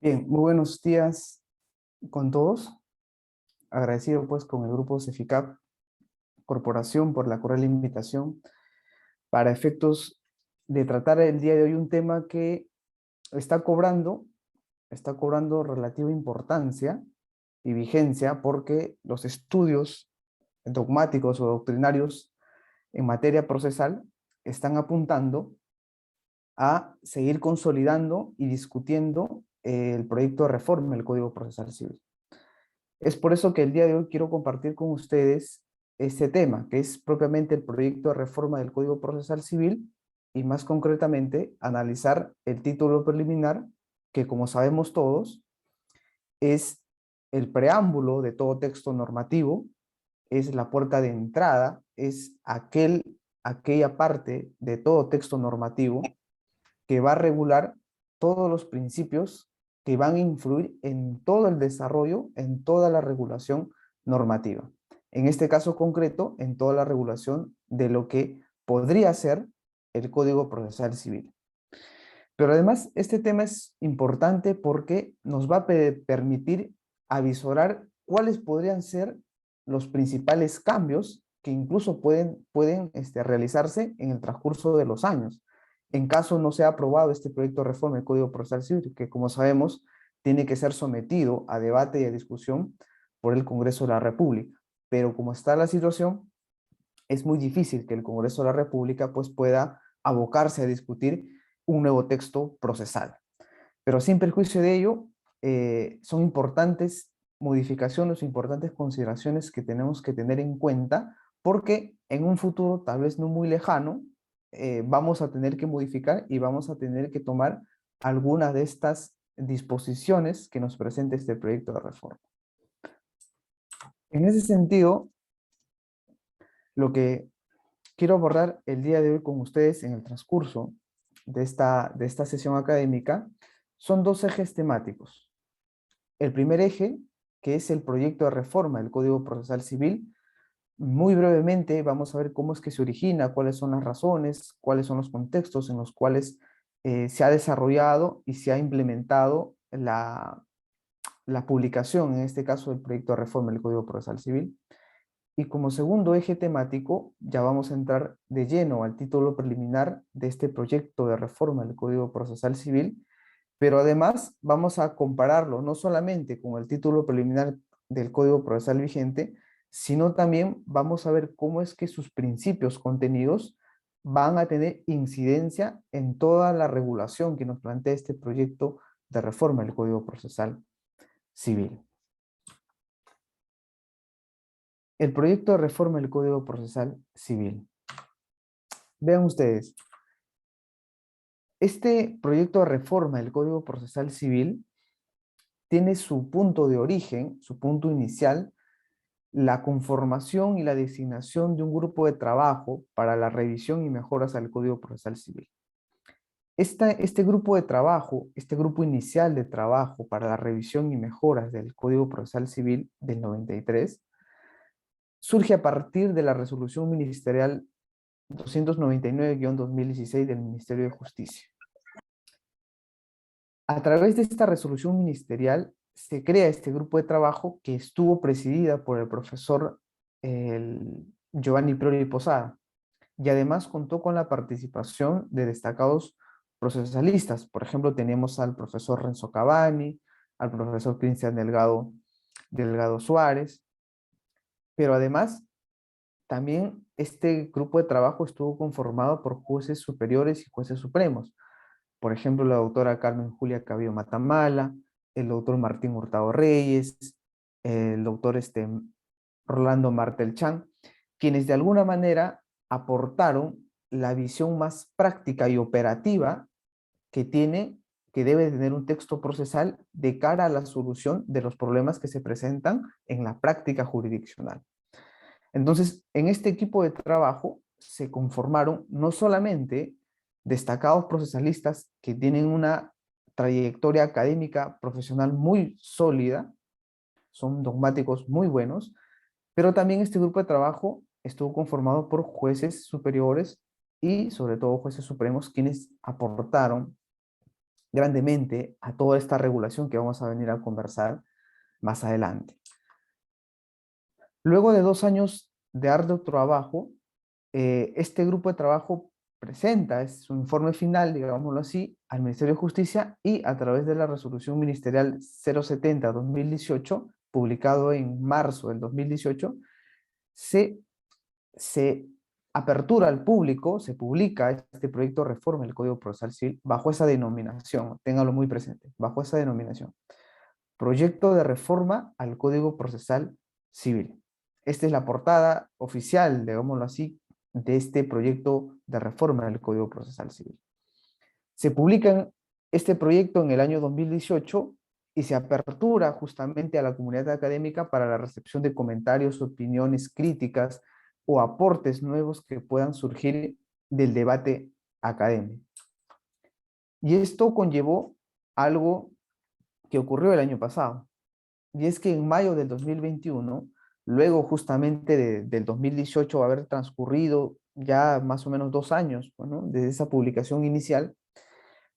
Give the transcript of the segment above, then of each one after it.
Bien, muy buenos días con todos. Agradecido pues con el grupo CEFICAP Corporación por la cordial invitación para efectos de tratar el día de hoy un tema que está cobrando, está cobrando relativa importancia y vigencia porque los estudios dogmáticos o doctrinarios en materia procesal están apuntando a seguir consolidando y discutiendo el proyecto de reforma del Código Procesal Civil. Es por eso que el día de hoy quiero compartir con ustedes este tema, que es propiamente el proyecto de reforma del Código Procesal Civil y más concretamente analizar el título preliminar, que como sabemos todos, es el preámbulo de todo texto normativo, es la puerta de entrada, es aquella parte de todo texto normativo que va a regular todos los principios que van a influir en todo el desarrollo, en toda la regulación normativa. En este caso concreto, en toda la regulación de lo que podría ser el Código Procesal Civil. Pero además, este tema es importante porque nos va a permitir avisorar cuáles podrían ser los principales cambios que incluso pueden realizarse en el transcurso de los años, en caso no sea aprobado este proyecto de reforma del Código Procesal Civil, que como sabemos tiene que ser sometido a debate y a discusión por el Congreso de la República. Pero como está la situación, es muy difícil que el Congreso de la República pues, pueda abocarse a discutir un nuevo texto procesal. Pero sin perjuicio de ello, son importantes modificaciones, importantes consideraciones que tenemos que tener en cuenta, porque en un futuro, tal vez no muy lejano, vamos a tener que modificar y vamos a tener que tomar algunas de estas disposiciones que nos presenta este proyecto de reforma. En ese sentido, lo que quiero abordar el día de hoy con ustedes en el transcurso de esta sesión académica son dos ejes temáticos. El primer eje, que es el proyecto de reforma del Código Procesal Civil. Muy brevemente vamos a ver cómo es que se origina, cuáles son las razones, cuáles son los contextos en los cuales se ha desarrollado y se ha implementado la publicación, en este caso el proyecto de reforma del Código Procesal Civil. Y como segundo eje temático, ya vamos a entrar de lleno al título preliminar de este proyecto de reforma del Código Procesal Civil, pero además vamos a compararlo no solamente con el título preliminar del Código Procesal vigente, sino también vamos a ver cómo es que sus principios contenidos van a tener incidencia en toda la regulación que nos plantea este proyecto de reforma del Código Procesal Civil. El proyecto de reforma del Código Procesal Civil. Vean ustedes, este proyecto de reforma del Código Procesal Civil tiene su punto de origen, su punto inicial, la conformación y la designación de un grupo de trabajo para la revisión y mejoras al Código Procesal Civil. Este grupo de trabajo, este grupo inicial de trabajo para la revisión y mejoras del Código Procesal Civil del 93, surge a partir de la resolución ministerial 299-2016 del Ministerio de Justicia. A través de esta resolución ministerial se crea este grupo de trabajo que estuvo presidida por el profesor Giovanni Priori Posada y además contó con la participación de destacados procesalistas. Por ejemplo, tenemos al profesor Renzo Cavani, al profesor Cristian Delgado Suárez, pero además también este grupo de trabajo estuvo conformado por jueces superiores y jueces supremos. Por ejemplo, la doctora Carmen Julia Cabello Matamala, el doctor Martín Hurtado Reyes, el doctor Rolando Martelchan, quienes de alguna manera aportaron la visión más práctica y operativa que debe tener un texto procesal de cara a la solución de los problemas que se presentan en la práctica jurisdiccional. Entonces, en este equipo de trabajo se conformaron no solamente destacados procesalistas que tienen una trayectoria académica profesional muy sólida, son dogmáticos muy buenos, pero también este grupo de trabajo estuvo conformado por jueces superiores y sobre todo jueces supremos quienes aportaron grandemente a toda esta regulación que vamos a venir a conversar más adelante. Luego de 2 años de arduo trabajo, este grupo de trabajo presenta su informe final, digámoslo así, al Ministerio de Justicia y a través de la resolución ministerial 070-2018, publicado en marzo del 2018, se apertura al público, se publica este proyecto de reforma del Código Procesal Civil bajo esa denominación, téngalo muy presente, bajo esa denominación. Proyecto de reforma al Código Procesal Civil. Esta es la portada oficial, digámoslo así, de este proyecto de reforma del Código Procesal Civil. Se publica este proyecto en el año 2018 y se apertura justamente a la comunidad académica para la recepción de comentarios, opiniones, críticas o aportes nuevos que puedan surgir del debate académico. Y esto conllevó algo que ocurrió el año pasado, y es que en mayo del 2021, luego justamente del 2018 haber transcurrido ya más o menos 2 años, ¿no?, desde esa publicación inicial,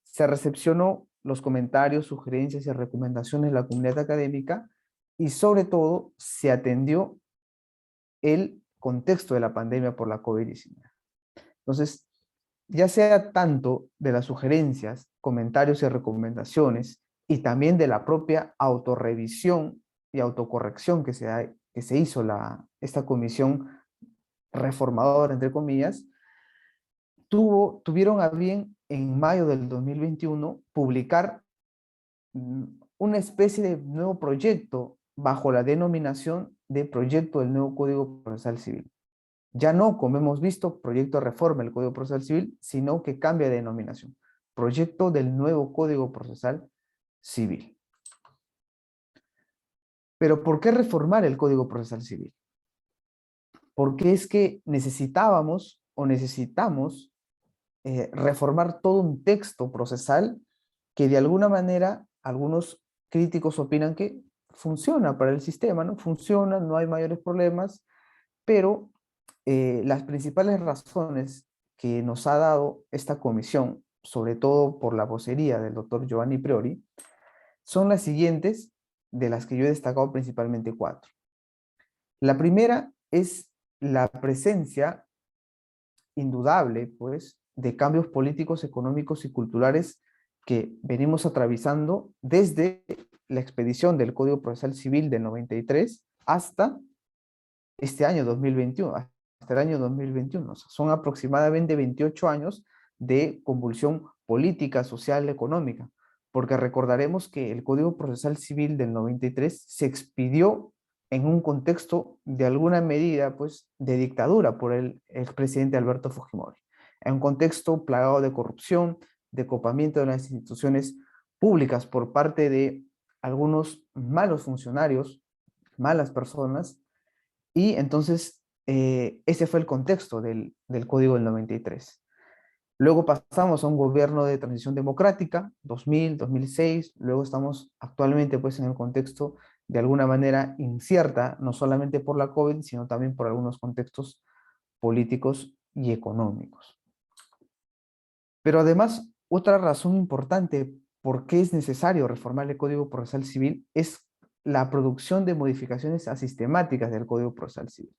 se recepcionó los comentarios, sugerencias y recomendaciones de la comunidad académica y sobre todo se atendió el contexto de la pandemia por la COVID-19. Entonces, ya sea tanto de las sugerencias, comentarios y recomendaciones, y también de la propia autorrevisión y autocorrección que se hizo esta comisión reformadora, entre comillas, tuvieron a bien en mayo del 2021 publicar una especie de nuevo proyecto bajo la denominación de Proyecto del Nuevo Código Procesal Civil. Ya no, como hemos visto, proyecto de reforma del Código Procesal Civil, sino que cambia de denominación. Proyecto del nuevo Código Procesal Civil. Pero ¿por qué reformar el Código Procesal Civil? Porque es que necesitamos reformar todo un texto procesal que de alguna manera algunos críticos opinan que funciona para el sistema, ¿no? Funciona, no hay mayores problemas, pero las principales razones que nos ha dado esta comisión, sobre todo por la vocería del doctor Giovanni Priori, son las siguientes, de las que yo he destacado principalmente 4. La primera es la presencia indudable, pues, de cambios políticos, económicos y culturales que venimos atravesando desde la expedición del Código Procesal Civil del 93 hasta este año 2021, hasta el año 2021. O sea, son aproximadamente 28 años de convulsión política, social, económica, porque recordaremos que el Código Procesal Civil del 93 se expidió en un contexto de alguna medida, pues, de dictadura por el expresidente Alberto Fujimori, en un contexto plagado de corrupción, de copamiento de las instituciones públicas por parte de algunos malos funcionarios, malas personas, y entonces ese fue el contexto del Código del 93. Luego pasamos a un gobierno de transición democrática, 2000, 2006, luego estamos actualmente pues en el contexto de alguna manera incierta, no solamente por la COVID, sino también por algunos contextos políticos y económicos. Pero además, otra razón importante por qué es necesario reformar el Código Procesal Civil es la producción de modificaciones asistemáticas del Código Procesal Civil.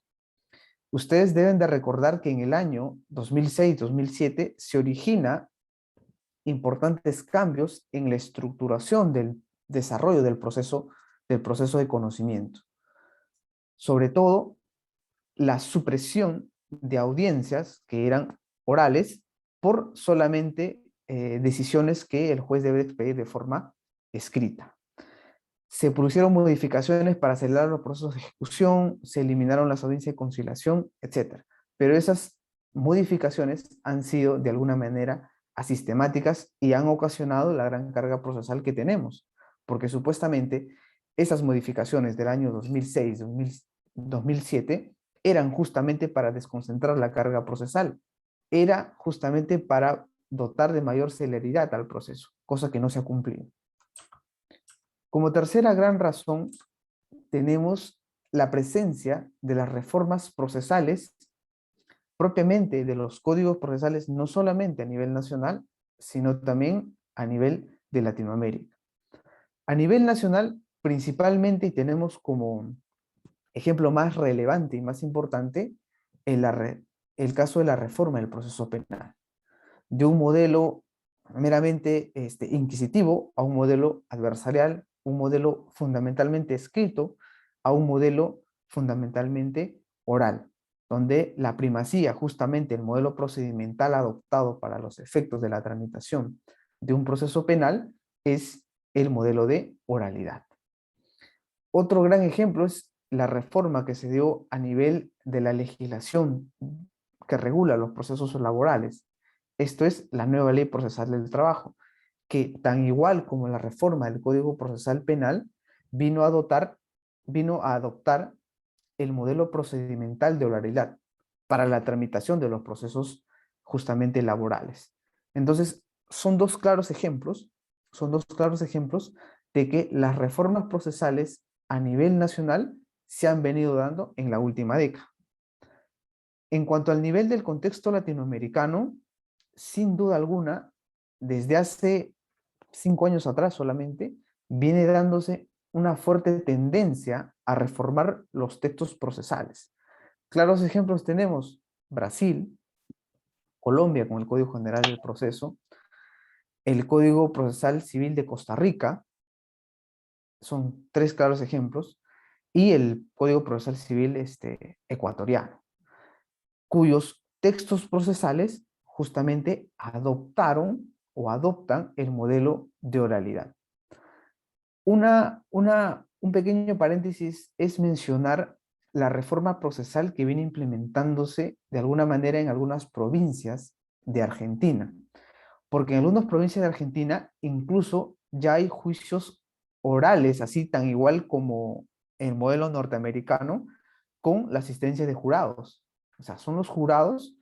Ustedes deben de recordar que en el año 2006-2007 se origina importantes cambios en la estructuración del desarrollo del proceso de conocimiento. Sobre todo, la supresión de audiencias que eran orales por solamente decisiones que el juez debe expedir de forma escrita. Se produjeron modificaciones para acelerar los procesos de ejecución, se eliminaron las audiencias de conciliación, etc. Pero esas modificaciones han sido de alguna manera asistemáticas y han ocasionado la gran carga procesal que tenemos, porque supuestamente esas modificaciones del año 2006, 2007 eran justamente para desconcentrar la carga procesal, era justamente para dotar de mayor celeridad al proceso, cosa que no se ha cumplido. Como tercera gran razón, tenemos la presencia de las reformas procesales propiamente de los códigos procesales, no solamente a nivel nacional, sino también a nivel de Latinoamérica. A nivel nacional, principalmente, y tenemos como ejemplo más relevante y más importante, el caso de la reforma del proceso penal, de un modelo meramente inquisitivo a un modelo adversarial, un modelo fundamentalmente escrito a un modelo fundamentalmente oral, donde la primacía, justamente el modelo procedimental adoptado para los efectos de la tramitación de un proceso penal, es el modelo de oralidad. Otro gran ejemplo es la reforma que se dio a nivel de la legislación que regula los procesos laborales. Esto es la nueva Ley Procesal del Trabajo, que tan igual como la reforma del Código Procesal Penal, vino a adoptar el modelo procedimental de oralidad para la tramitación de los procesos justamente laborales. Entonces, son dos claros ejemplos de que las reformas procesales a nivel nacional se han venido dando en la última década. En cuanto al nivel del contexto latinoamericano, sin duda alguna, desde hace 5 años atrás solamente, viene dándose una fuerte tendencia a reformar los textos procesales. Claros ejemplos tenemos Brasil, Colombia con el Código General del Proceso, el Código Procesal Civil de Costa Rica, son 3 claros ejemplos, y el Código Procesal Civil ecuatoriano, cuyos textos procesales justamente adoptaron o adoptan el modelo de oralidad. Un pequeño paréntesis es mencionar la reforma procesal que viene implementándose de alguna manera en algunas provincias de Argentina, porque en algunas provincias de Argentina incluso ya hay juicios orales, así tan igual como el modelo norteamericano, con la asistencia de jurados. O sea, son los jurados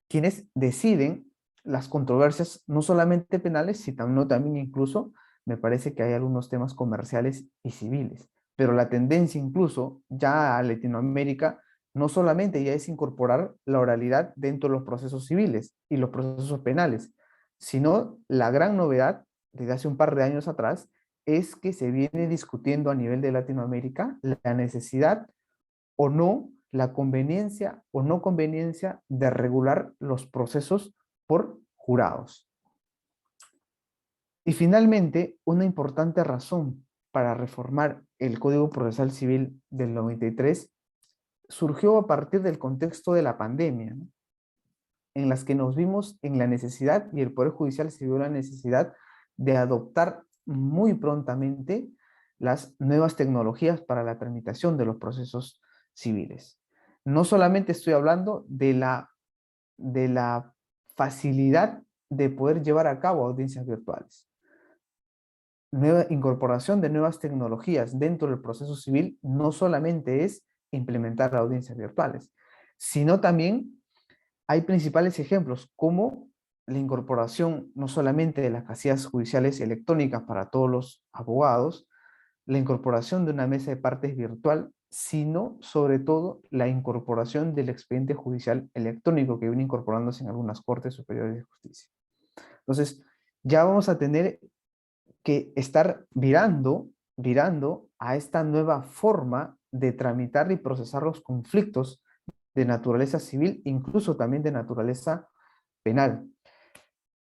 quienes deciden las controversias, no solamente penales, sino también incluso, me parece que hay algunos temas comerciales y civiles. Pero la tendencia incluso ya a Latinoamérica no solamente ya es incorporar la oralidad dentro de los procesos civiles y los procesos penales, sino la gran novedad desde hace un par de años atrás es que se viene discutiendo a nivel de Latinoamérica la necesidad o no, la conveniencia o no conveniencia de regular los procesos por jurados. Y finalmente, una importante razón para reformar el Código Procesal Civil del 93 surgió a partir del contexto de la pandemia, ¿no? En las que nos vimos en la necesidad, y el Poder Judicial se vio la necesidad de adoptar muy prontamente las nuevas tecnologías para la tramitación de los procesos civiles. No solamente estoy hablando de la facilidad de poder llevar a cabo audiencias virtuales. Nueva incorporación de nuevas tecnologías dentro del proceso civil no solamente es implementar audiencias virtuales, sino también hay principales ejemplos como la incorporación no solamente de las casillas judiciales electrónicas para todos los abogados, la incorporación de una mesa de partes virtual, sino sobre todo la incorporación del expediente judicial electrónico que viene incorporándose en algunas cortes superiores de justicia. Entonces, ya vamos a tener que estar virando a esta nueva forma de tramitar y procesar los conflictos de naturaleza civil, incluso también de naturaleza penal.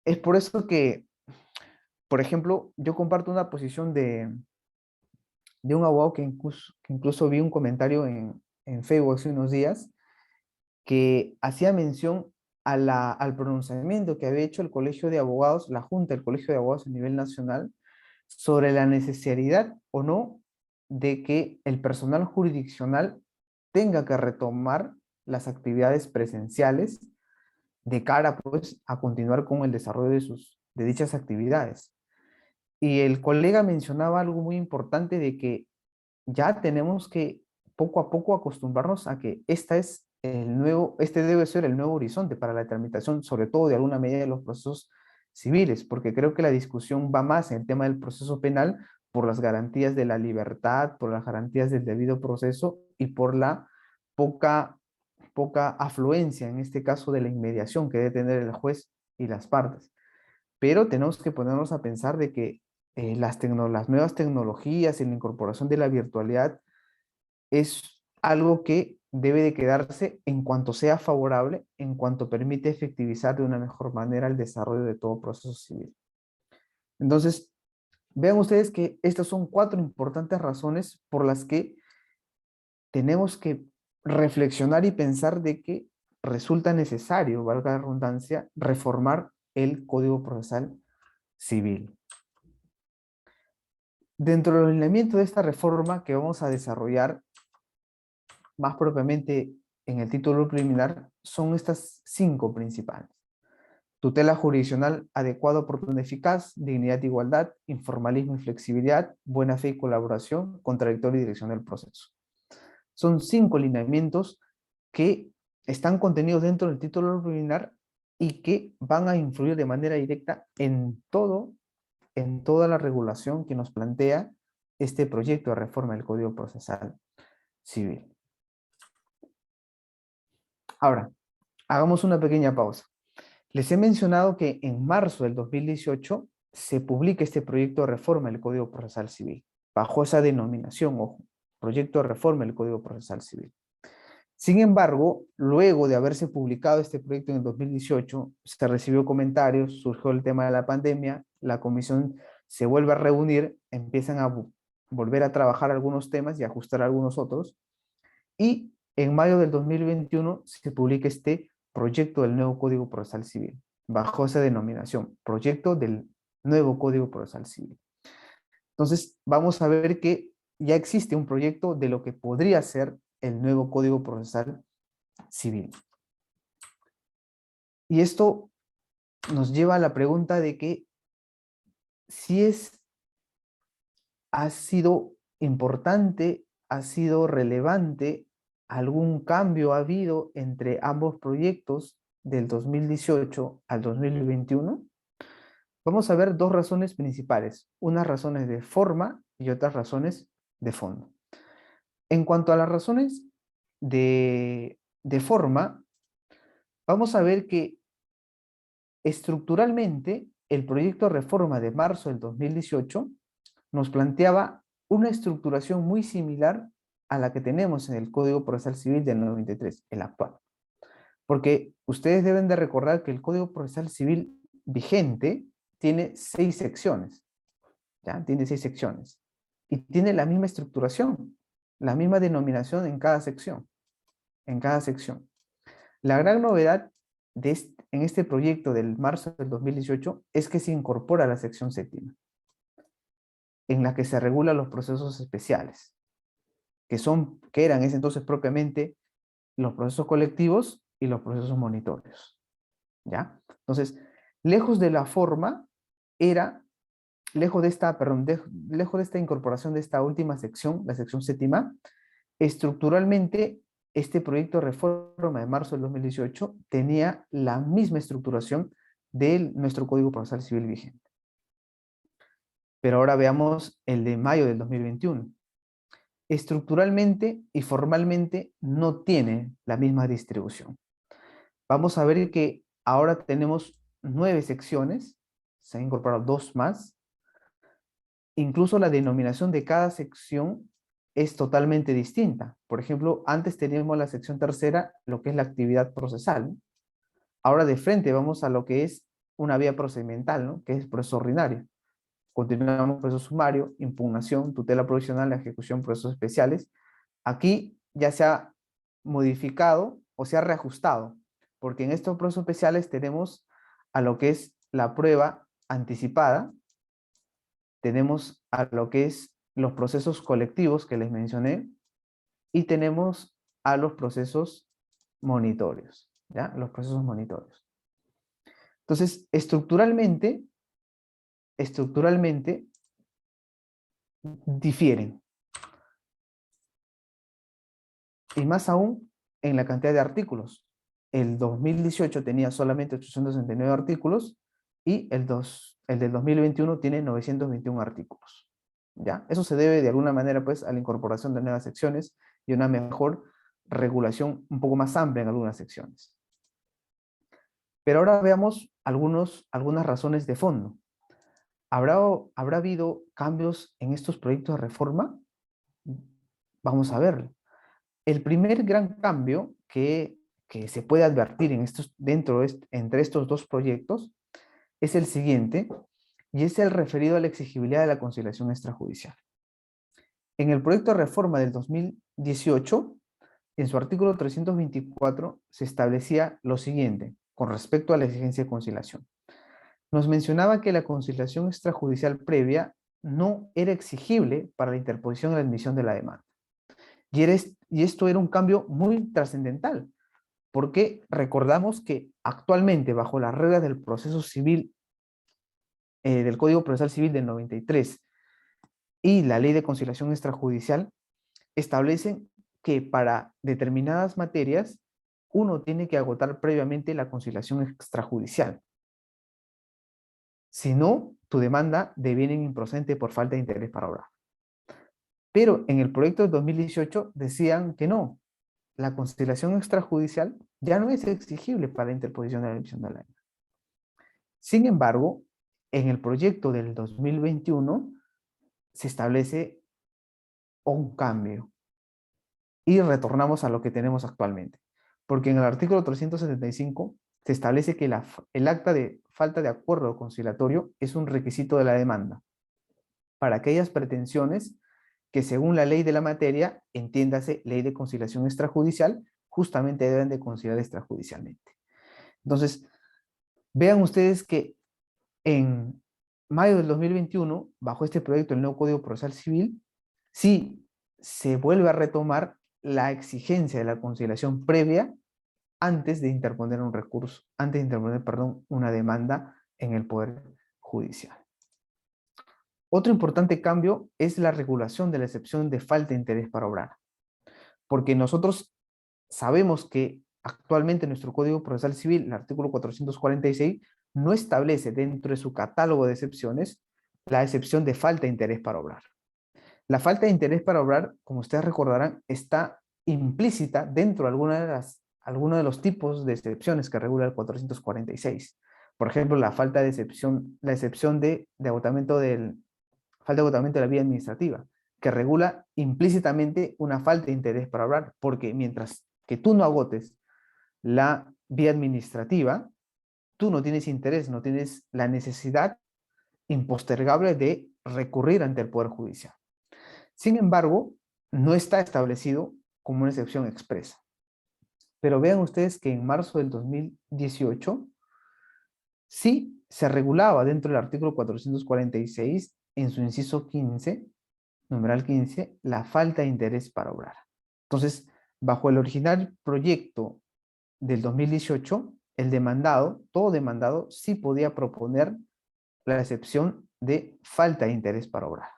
Es por eso que, por ejemplo, yo comparto una posición de un abogado que incluso vi un comentario en Facebook hace unos días, que hacía mención al pronunciamiento que había hecho el Colegio de Abogados, la Junta del Colegio de Abogados a nivel nacional, sobre la necesidad o no de que el personal jurisdiccional tenga que retomar las actividades presenciales de cara pues a continuar con el desarrollo de dichas actividades. Y el colega mencionaba algo muy importante de que ya tenemos que poco a poco acostumbrarnos a que este debe ser el nuevo horizonte para la tramitación, sobre todo de alguna medida de los procesos civiles, porque creo que la discusión va más en el tema del proceso penal por las garantías de la libertad, por las garantías del debido proceso y por la poca, poca afluencia, en este caso de la inmediación que debe tener el juez y las partes. Pero tenemos que ponernos a pensar de que las nuevas tecnologías y la incorporación de la virtualidad es algo que debe de quedarse en cuanto sea favorable, en cuanto permite efectivizar de una mejor manera el desarrollo de todo proceso civil. Entonces, vean ustedes que estas son 4 importantes razones por las que tenemos que reflexionar y pensar de que resulta necesario, valga la redundancia, reformar el Código Procesal Civil. Dentro del lineamiento de esta reforma que vamos a desarrollar más propiamente en el título preliminar, son estas 5 principales. Tutela jurisdiccional adecuada, oportuna, eficaz, dignidad e igualdad, informalismo y flexibilidad, buena fe y colaboración, contradictorio y dirección del proceso. Son 5 lineamientos que están contenidos dentro del título preliminar y que van a influir de manera directa en toda la regulación que nos plantea este proyecto de reforma del Código Procesal Civil. Ahora, hagamos una pequeña pausa. Les he mencionado que en marzo del 2018 se publica este proyecto de reforma del Código Procesal Civil, bajo esa denominación, ojo, proyecto de reforma del Código Procesal Civil. Sin embargo, luego de haberse publicado este proyecto en el 2018, se recibió comentarios, surgió el tema de la pandemia, la comisión se vuelve a reunir, empiezan a volver a trabajar algunos temas y ajustar algunos otros, y en mayo del 2021 se publica este proyecto del nuevo Código Procesal Civil, bajo esa denominación, proyecto del nuevo Código Procesal Civil. Entonces, vamos a ver que ya existe un proyecto de lo que podría ser el nuevo Código Procesal Civil. Y esto nos lleva a la pregunta de que si ha sido importante, ha sido relevante, algún cambio ha habido entre ambos proyectos del 2018 al 2021. Vamos a ver 2 razones principales, unas razones de forma y otras razones de fondo. En cuanto a las razones de forma, vamos a ver que estructuralmente el proyecto de reforma de marzo del 2018 nos planteaba una estructuración muy similar a la que tenemos en el Código Procesal Civil del 93, el actual. Porque ustedes deben de recordar que el Código Procesal Civil vigente tiene 6 secciones, ¿ya? Tiene 6 secciones. Y tiene la misma estructuración, la misma denominación en cada sección. En cada sección. La gran novedad en este proyecto del marzo del 2018 es que se incorpora la sección séptima, en la que se regulan los procesos especiales, que eran ese entonces propiamente los procesos colectivos y los procesos monitorios. ¿Ya? Entonces, lejos de la forma, lejos de esta incorporación de esta última sección, la sección séptima, estructuralmente, este proyecto de reforma de marzo del 2018 tenía la misma estructuración de nuestro Código Procesal Civil vigente. Pero ahora veamos el de mayo del 2021. Estructuralmente y formalmente no tiene la misma distribución. Vamos a ver que ahora tenemos 9 secciones, se han incorporado 2 más. Incluso la denominación de cada sección es totalmente distinta. Por ejemplo, antes teníamos la sección tercera, lo que es la actividad procesal. Ahora de frente vamos a lo que es una vía procedimental, ¿no? Que es el proceso ordinario. Continuamos proceso sumario, impugnación, tutela provisional, ejecución, procesos especiales. Aquí ya se ha modificado o se ha reajustado, porque en estos procesos especiales tenemos a lo que es la prueba anticipada, tenemos a lo que es los procesos colectivos que les mencioné y tenemos a los procesos monitorios, ¿ya? Los procesos monitorios. Entonces, estructuralmente difieren. Y más aún en la cantidad de artículos. El 2018 tenía solamente 869 artículos y el del 2021 tiene 921 artículos. ¿Ya? Eso se debe de alguna manera pues, a la incorporación de nuevas secciones y una mejor regulación un poco más amplia en algunas secciones. Pero ahora veamos algunas razones de fondo. ¿Habrá habido cambios en estos proyectos de reforma? Vamos a verlo. El primer gran cambio que se puede advertir entre estos dos proyectos es el siguiente, y es el referido a la exigibilidad de la conciliación extrajudicial. En el proyecto de reforma del 2018, en su artículo 324, se establecía lo siguiente con respecto a la exigencia de conciliación. Nos mencionaba que la conciliación extrajudicial previa no era exigible para la interposición y la admisión de la demanda. Y esto era un cambio muy trascendental, porque recordamos que actualmente, bajo las reglas del proceso civil, del Código Procesal Civil del 93 y la Ley de Conciliación Extrajudicial, establecen que para determinadas materias uno tiene que agotar previamente la conciliación extrajudicial. Si no, tu demanda deviene improcedente por falta de interés para obrar. Pero en el proyecto de 2018 decían que no, la conciliación extrajudicial ya no es exigible para la interposición de la emisión de la demanda. Sin embargo, en el proyecto del 2021 se establece un cambio y retornamos a lo que tenemos actualmente. Porque en el artículo 375 se establece que el acta de falta de acuerdo conciliatorio es un requisito de la demanda para aquellas pretensiones que según la ley de la materia, entiéndase ley de conciliación extrajudicial, justamente deben de conciliar extrajudicialmente. Entonces, vean ustedes que en mayo del 2021, bajo este proyecto del nuevo Código Procesal Civil, sí se vuelve a retomar la exigencia de la conciliación previa antes de interponer un recurso, antes de interponer, perdón, una demanda en el Poder Judicial. Otro importante cambio es la regulación de la excepción de falta de interés para obrar, porque nosotros sabemos que actualmente nuestro Código Procesal Civil, el artículo 446, no establece dentro de su catálogo de excepciones la excepción de falta de interés para obrar. La falta de interés para obrar, como ustedes recordarán, está implícita dentro de alguno de los tipos de excepciones que regula el 446. Por ejemplo, la excepción de agotamiento falta de agotamiento de la vía administrativa, que regula implícitamente una falta de interés para obrar, porque mientras que tú no agotes la vía administrativa, tú no tienes interés, no tienes la necesidad impostergable de recurrir ante el Poder Judicial. Sin embargo, no está establecido como una excepción expresa. Pero vean ustedes que en marzo del 2018 sí se regulaba dentro del artículo 446 en su inciso 15, numeral 15, la falta de interés para obrar. Entonces, bajo el original proyecto del 2018, todo demandado sí podía proponer la excepción de falta de interés para obrar.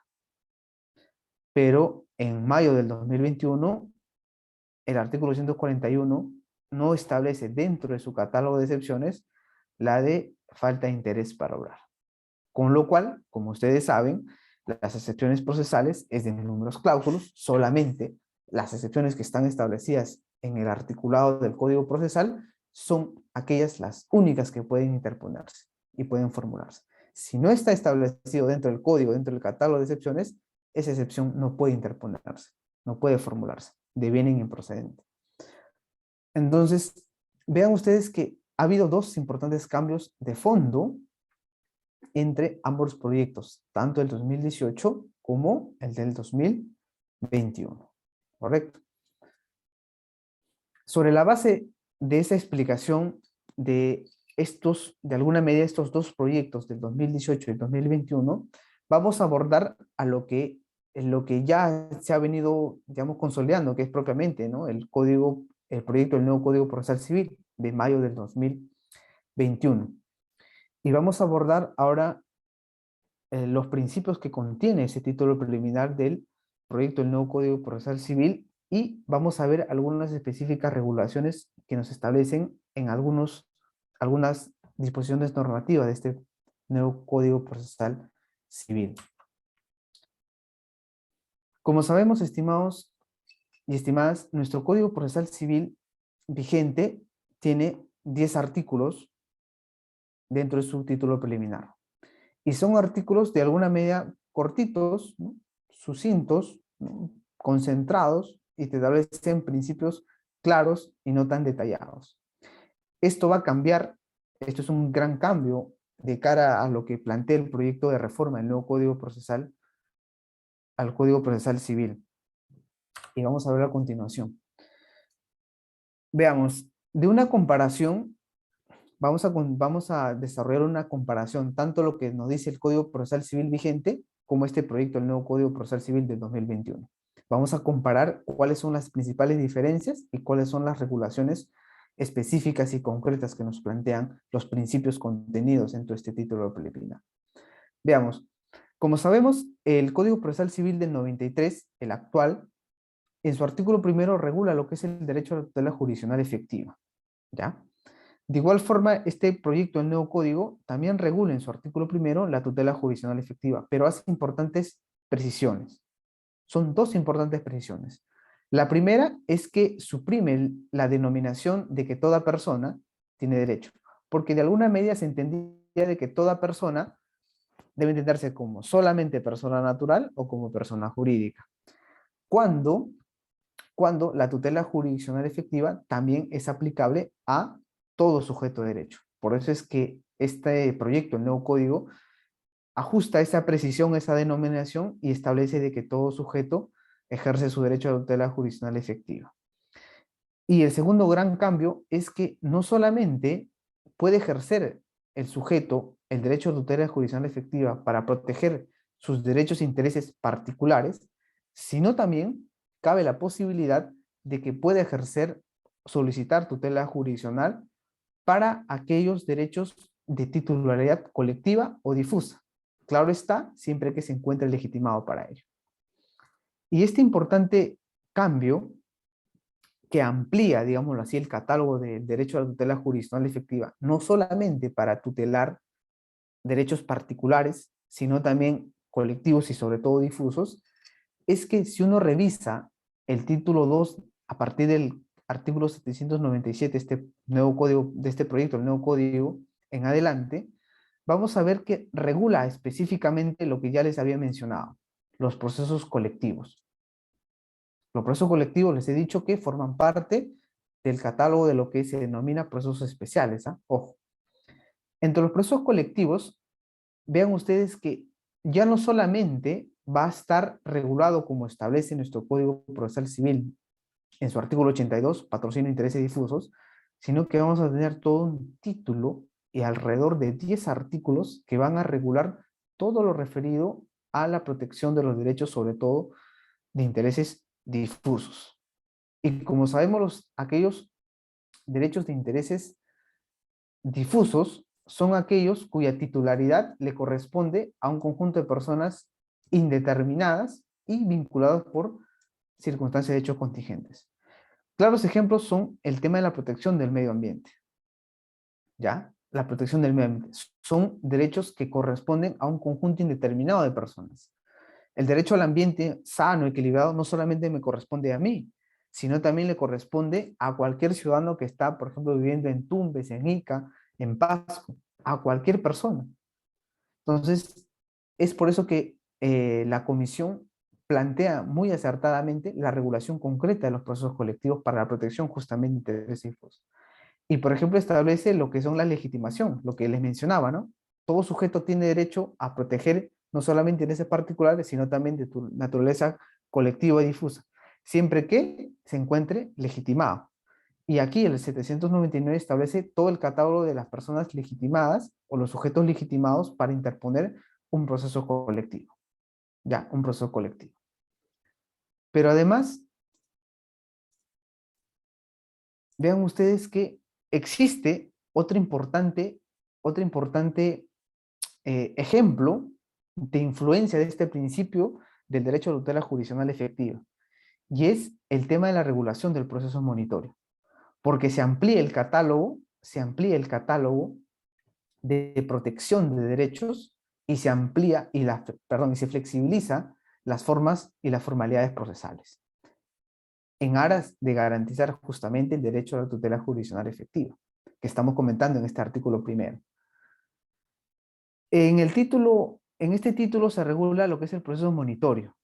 Pero en mayo del 2021, el artículo 141 no establece dentro de su catálogo de excepciones la de falta de interés para obrar. Con lo cual, como ustedes saben, las excepciones procesales es de numeros clausulos, solamente las excepciones que están establecidas en el articulado del Código Procesal son aquellas las únicas que pueden interponerse y pueden formularse. Si no está establecido dentro del código, dentro del catálogo de excepciones, esa excepción no puede interponerse, no puede formularse, devienen improcedente. Entonces, vean ustedes que ha habido dos importantes cambios de fondo entre ambos proyectos, tanto el 2018 como el del 2021. ¿Correcto? Sobre la base de esa explicación de alguna medida, estos dos proyectos del 2018 y el 2021, vamos a abordar a lo que ya se ha venido, digamos, consolidando, que es propiamente, ¿no?, el proyecto del nuevo Código Procesal Civil de mayo del 2021. Y vamos a abordar ahora los principios que contiene ese título preliminar del proyecto del nuevo Código Procesal Civil, y vamos a ver algunas específicas regulaciones que nos establecen en algunas disposiciones normativas de este nuevo Código Procesal Civil. Como sabemos, estimados y estimadas, nuestro Código Procesal Civil vigente tiene 10 artículos dentro de su título preliminar. Y son artículos de alguna medida cortitos, ¿no? Sucintos, ¿no? Concentrados, y te establecen principios claros y no tan detallados. Esto va a cambiar, esto es un gran cambio de cara a lo que plantea el proyecto de reforma del nuevo Código Procesal al Código Procesal Civil. Y vamos a ver a continuación. Veamos, de una comparación, vamos a desarrollar una comparación, tanto lo que nos dice el Código Procesal Civil vigente, como este proyecto del nuevo Código Procesal Civil del 2021. Vamos a comparar cuáles son las principales diferencias y cuáles son las regulaciones específicas y concretas que nos plantean los principios contenidos en todo este título preliminar. Veamos, como sabemos, el Código Procesal Civil del 93, el actual, en su artículo primero regula lo que es el derecho a la tutela jurisdiccional efectiva, ¿ya? De igual forma, este proyecto del nuevo código también regula en su artículo primero la tutela jurisdiccional efectiva, pero hace importantes precisiones. Son dos importantes precisiones. La primera es que suprime la denominación de que toda persona tiene derecho, porque de alguna medida se entendía de que toda persona debe entenderse como solamente persona natural o como persona jurídica. Cuando la tutela jurisdiccional efectiva también es aplicable a todo sujeto de derecho. Por eso es que este proyecto, el nuevo código, ajusta esa precisión, esa denominación y establece de que todo sujeto ejerce su derecho a tutela jurisdiccional efectiva. Y el segundo gran cambio es que no solamente puede ejercer el sujeto el derecho a tutela jurisdiccional efectiva para proteger sus derechos e intereses particulares, sino también cabe la posibilidad de que pueda ejercer, solicitar tutela jurisdiccional para aquellos derechos de titularidad colectiva o difusa. Claro está, siempre que se encuentre legitimado para ello. Y este importante cambio que amplía, digámoslo así, el catálogo del derecho a la tutela jurisdiccional efectiva, no solamente para tutelar derechos particulares, sino también colectivos y sobre todo difusos, es que si uno revisa el título 2 a partir del artículo 797, este nuevo código, de este proyecto, el nuevo código, en adelante, vamos a ver que regula específicamente lo que ya les había mencionado, los procesos colectivos. Los procesos colectivos les he dicho que forman parte del catálogo de lo que se denomina procesos especiales. Ojo. Entre los procesos colectivos, vean ustedes que ya no solamente va a estar regulado como establece nuestro Código Procesal Civil en su artículo 82, patrocinio, intereses difusos, sino que vamos a tener todo un título y alrededor de 10 artículos que van a regular todo lo referido a la protección de los derechos, sobre todo de intereses difusos. Y como sabemos, aquellos derechos de intereses difusos son aquellos cuya titularidad le corresponde a un conjunto de personas indeterminadas y vinculadas por circunstancias de hechos contingentes. Claros ejemplos son el tema de la protección del medio ambiente. ¿Ya? La protección del medio ambiente. Son derechos que corresponden a un conjunto indeterminado de personas. El derecho al ambiente sano, equilibrado, no solamente me corresponde a mí, sino también le corresponde a cualquier ciudadano que está, por ejemplo, viviendo en Tumbes, en Ica, en Pasco, a cualquier persona. Entonces, es por eso que la comisión plantea muy acertadamente la regulación concreta de los procesos colectivos para la protección justamente de intereses difusos. Y, por ejemplo, establece lo que son la legitimación, lo que les mencionaba, ¿no? Todo sujeto tiene derecho a proteger no solamente intereses particulares, sino también de tu naturaleza colectiva y difusa, siempre que se encuentre legitimado. Y aquí el 799 establece todo el catálogo de las personas legitimadas o los sujetos legitimados para interponer un proceso colectivo. Ya, un proceso colectivo. Pero además, vean ustedes que existe otro importante ejemplo de influencia de este principio del derecho a la tutela jurisdiccional efectiva, y es el tema de la regulación del proceso monitorio, porque se amplía el catálogo de protección de derechos y se amplía y se flexibiliza las formas y las formalidades procesales en aras de garantizar justamente el derecho a la tutela jurisdiccional efectiva, que estamos comentando en este artículo primero. En este título se regula lo que es el proceso monitorio,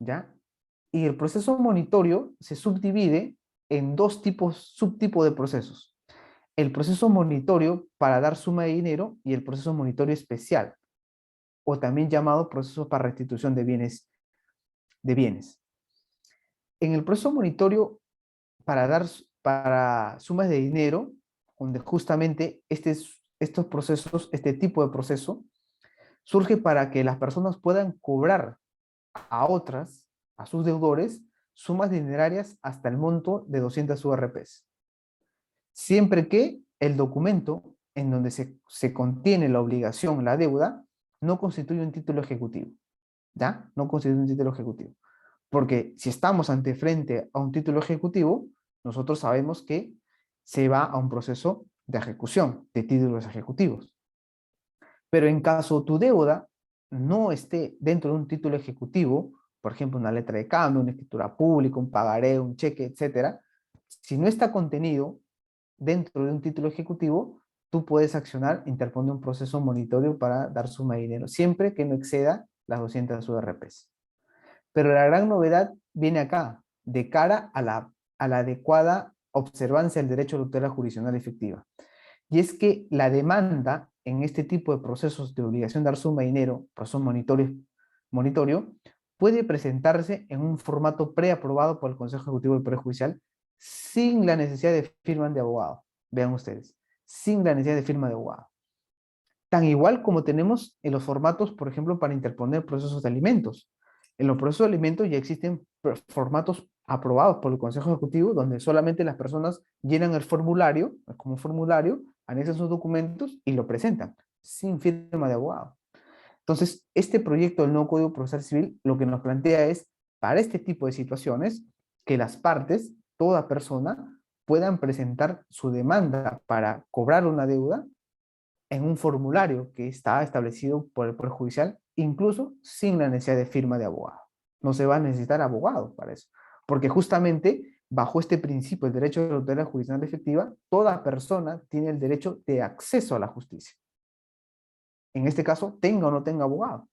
¿ya? Y el proceso monitorio se subdivide en dos subtipos de procesos. El proceso monitorio para dar suma de dinero y el proceso monitorio especial, o también llamado proceso para restitución de bienes. En el proceso monitorio para sumas de dinero, donde justamente estos procesos, este tipo de proceso, surge para que las personas puedan cobrar a otras, a sus deudores, sumas dinerarias hasta el monto de 200 URPs. Siempre que el documento en donde se contiene la obligación, la deuda, no constituye un título ejecutivo. ¿Ya? No constituye un título ejecutivo. Porque si estamos frente a un título ejecutivo, nosotros sabemos que se va a un proceso de ejecución de títulos ejecutivos. Pero en caso tu deuda no esté dentro de un título ejecutivo, por ejemplo, una letra de cambio, una escritura pública, un pagaré, un cheque, etcétera, si no está contenido dentro de un título ejecutivo, tú puedes accionar interponiendo un proceso monitorio para dar suma de dinero, siempre que no exceda las 200 URPs. Pero la gran novedad viene acá, de cara a la adecuada observancia del derecho de tutela jurisdiccional efectiva. Y es que la demanda en este tipo de procesos de obligación de dar suma de dinero, proceso monitorio, puede presentarse en un formato preaprobado por el Consejo Ejecutivo del Poder Judicial sin la necesidad de firma de abogado. Vean ustedes, sin la necesidad de firma de abogado. Tan igual como tenemos en los formatos, por ejemplo, para interponer procesos de alimentos. En los procesos de alimentos ya existen formatos aprobados por el Consejo Ejecutivo donde solamente las personas llenan el formulario, como un formulario, anexan sus documentos y lo presentan, sin firma de abogado. Entonces, este proyecto del nuevo Código Procesal Civil lo que nos plantea es, para este tipo de situaciones, que las partes, toda persona, puedan presentar su demanda para cobrar una deuda en un formulario que está establecido por el Poder Judicial, incluso sin la necesidad de firma de abogado. No se va a necesitar abogado para eso, porque justamente bajo este principio, el derecho de la tutela jurisdiccional efectiva, toda persona tiene el derecho de acceso a la justicia. En este caso, tenga o no tenga abogado.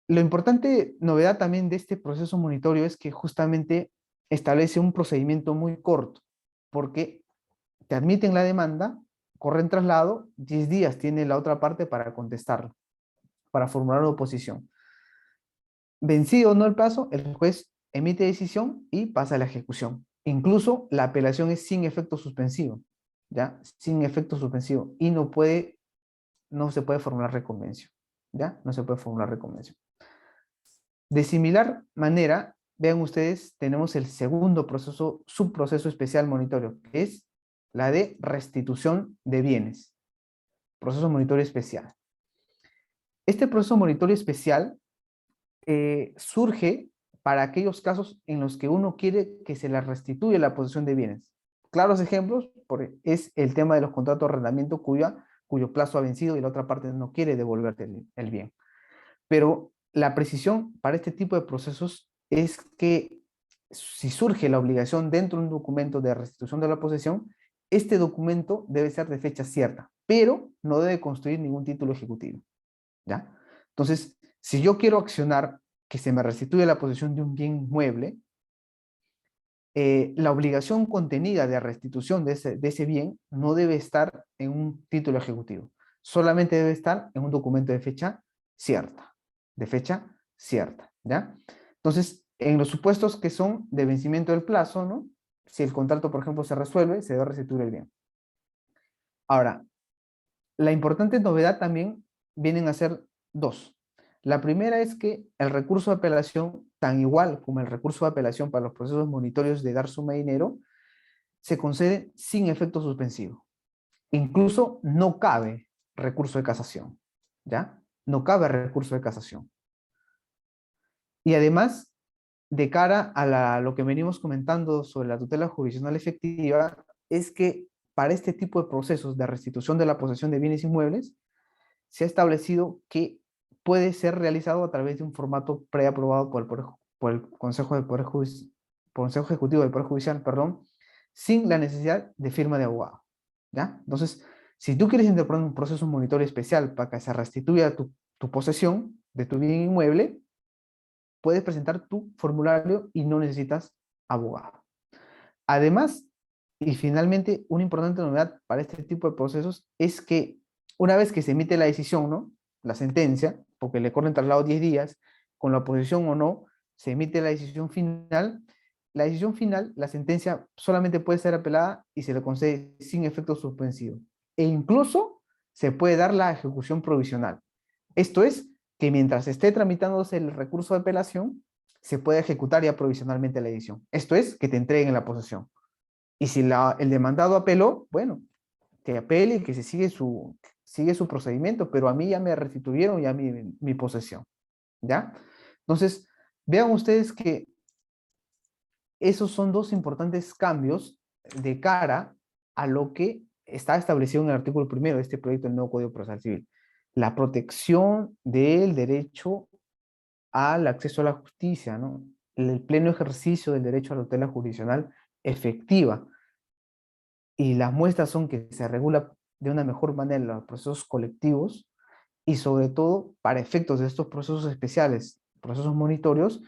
Lo importante novedad también de este proceso monitorio es que justamente establece un procedimiento muy corto, porque te admiten la demanda, corren traslado, 10 días tiene la otra parte para contestarlo, para formular una oposición. Vencido o no el plazo, el juez emite decisión y pasa a la ejecución. Incluso la apelación es sin efecto suspensivo, ¿ya? Sin efecto suspensivo y no se puede formular reconvención, ¿ya? No se puede formular reconvención. De similar manera, vean ustedes, tenemos el segundo proceso, subproceso especial monitorio, que es la de restitución de bienes. Proceso monitorio especial. Este proceso monitorio especial surge para aquellos casos en los que uno quiere que se le restituya la posesión de bienes. Claros ejemplos es el tema de los contratos de arrendamiento cuyo plazo ha vencido y la otra parte no quiere devolverte el bien. Pero la precisión para este tipo de procesos es que si surge la obligación dentro de un documento de restitución de la posesión, este documento debe ser de fecha cierta, pero no debe construir ningún título ejecutivo, ¿ya? Entonces, si yo quiero accionar que se me restituya la posesión de un bien mueble, la obligación contenida de restitución de ese bien no debe estar en un título ejecutivo, solamente debe estar en un documento de fecha cierta, ¿ya? Entonces, en los supuestos que son de vencimiento del plazo, ¿no? Si el contrato, por ejemplo, se resuelve, se debe restituir el bien. Ahora, la importante novedad también vienen a ser dos. La primera es que el recurso de apelación, tan igual como el recurso de apelación para los procesos monitorios de dar suma de dinero, se concede sin efecto suspensivo. Incluso no cabe recurso de casación, ¿ya? No cabe recurso de casación. Y además, de cara a lo que venimos comentando sobre la tutela jurisdiccional efectiva, es que para este tipo de procesos de restitución de la posesión de bienes inmuebles, se ha establecido que puede ser realizado a través de un formato preaprobado por el Consejo Ejecutivo del Poder Judicial, perdón, sin la necesidad de firma de abogado, ¿ya? Entonces, Si tú quieres interponer un proceso monitorio especial para que se restituya tu posesión de tu bien inmueble, puedes presentar tu formulario y no necesitas abogado. Además, y finalmente, una importante novedad para este tipo de procesos es que una vez que se emite la decisión, ¿no? La sentencia, porque le corren traslado 10 días, con la oposición o no, se emite la decisión final. La decisión final, la sentencia solamente puede ser apelada y se le concede sin efecto suspensivo. E incluso se puede dar la ejecución provisional. Esto es que mientras esté tramitándose el recurso de apelación, se puede ejecutar ya provisionalmente la decisión. Esto es que te entreguen la posesión. Y si el demandado apeló, bueno, que apele y que se sigue su procedimiento, pero a mí ya me restituyeron ya mi posesión, ¿ya? Entonces, vean ustedes que esos son dos importantes cambios de cara a lo que está establecido en el artículo primero de este proyecto del nuevo Código Procesal Civil. La protección del derecho al acceso a la justicia, ¿no? El pleno ejercicio del derecho a la tutela jurisdiccional efectiva. Y las muestras son que se regula de una mejor manera los procesos colectivos y sobre todo para efectos de estos procesos especiales, procesos monitorios,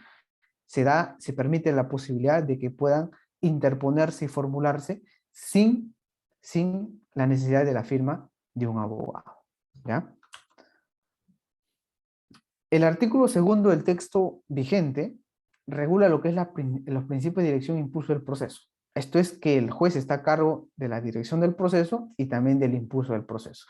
se permite la posibilidad de que puedan interponerse y formularse sin la necesidad de la firma de un abogado, ¿ya? El artículo segundo del texto vigente regula lo que es los principios de dirección e impulso del proceso. Esto es que el juez está a cargo de la dirección del proceso y también del impulso del proceso.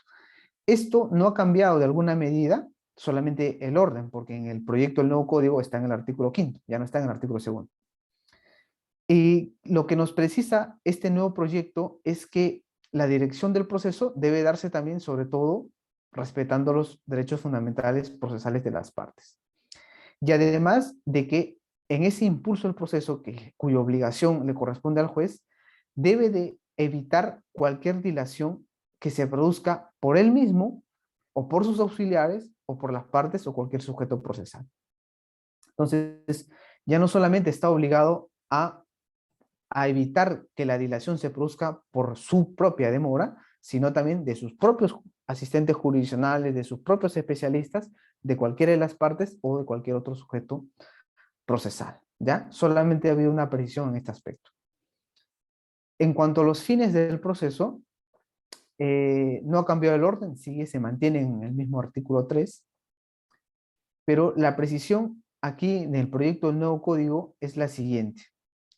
Esto no ha cambiado de alguna medida, solamente el orden, porque en el proyecto del nuevo código está en el artículo quinto, ya no está en el artículo segundo. Y lo que nos precisa este nuevo proyecto es que la dirección del proceso debe darse también, sobre todo, respetando los derechos fundamentales procesales de las partes. Y además de que en ese impulso del proceso, cuya obligación le corresponde al juez, debe de evitar cualquier dilación que se produzca por él mismo, o por sus auxiliares, o por las partes, o cualquier sujeto procesal. Entonces, ya no solamente está obligado a evitar que la dilación se produzca por su propia demora, sino también de sus propios asistentes jurisdiccionales, de sus propios especialistas, de cualquiera de las partes o de cualquier otro sujeto procesal, ¿ya? Solamente ha habido una precisión en este aspecto. En cuanto a los fines del proceso, no ha cambiado el orden, se mantiene en el mismo artículo 3, pero la precisión aquí en el proyecto del nuevo código es la siguiente,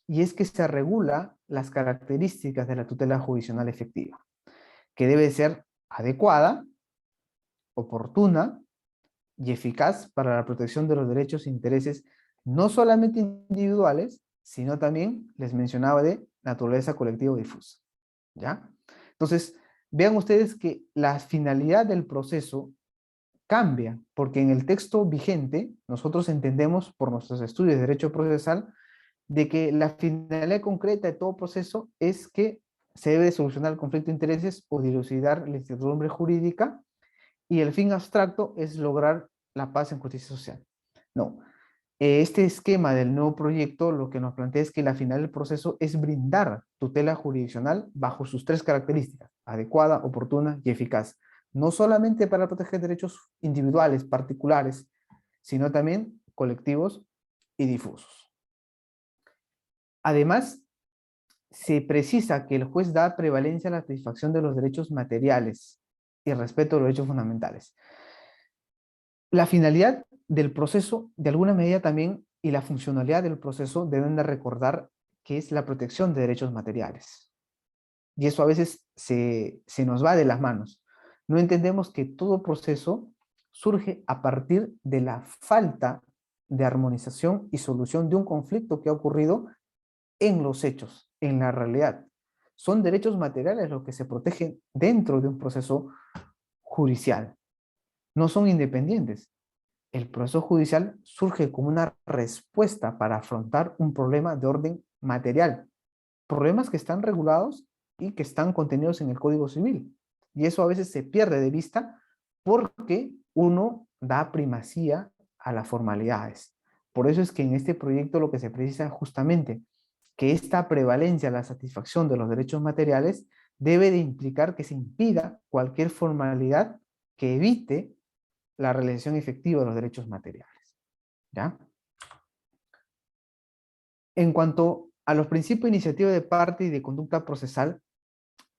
y es que se regula las características de la tutela jurisdiccional efectiva, que debe ser adecuada, oportuna y eficaz para la protección de los derechos e intereses no solamente individuales, sino también, les mencionaba, de naturaleza colectiva o difusa, ¿ya? Entonces, vean ustedes que la finalidad del proceso cambia, porque en el texto vigente nosotros entendemos por nuestros estudios de derecho procesal de que la finalidad concreta de todo proceso es que se debe solucionar el conflicto de intereses o dilucidar la incertidumbre jurídica, y el fin abstracto es lograr la paz en justicia social. No, este esquema del nuevo proyecto lo que nos plantea es que la final del proceso es brindar tutela jurisdiccional bajo sus tres características: adecuada, oportuna y eficaz. No solamente para proteger derechos individuales, particulares, sino también colectivos y difusos. Además, se precisa que el juez da prevalencia a la satisfacción de los derechos materiales y respeto a los derechos fundamentales. La finalidad del proceso, de alguna medida también, y la funcionalidad del proceso deben de recordar que es la protección de derechos materiales. Y eso a veces se nos va de las manos. No entendemos que todo proceso surge a partir de la falta de armonización y solución de un conflicto que ha ocurrido en los hechos, en la realidad. Son derechos materiales los que se protegen dentro de un proceso judicial. No son independientes. El proceso judicial surge como una respuesta para afrontar un problema de orden material. Problemas que están regulados y que están contenidos en el Código Civil. Y eso a veces se pierde de vista porque uno da primacía a las formalidades. Por eso es que en este proyecto lo que se precisa es justamente que esta prevalencia a la satisfacción de los derechos materiales debe de implicar que se impida cualquier formalidad que evite la realización efectiva de los derechos materiales. ¿Ya? En cuanto a los principios de iniciativa de parte y de conducta procesal,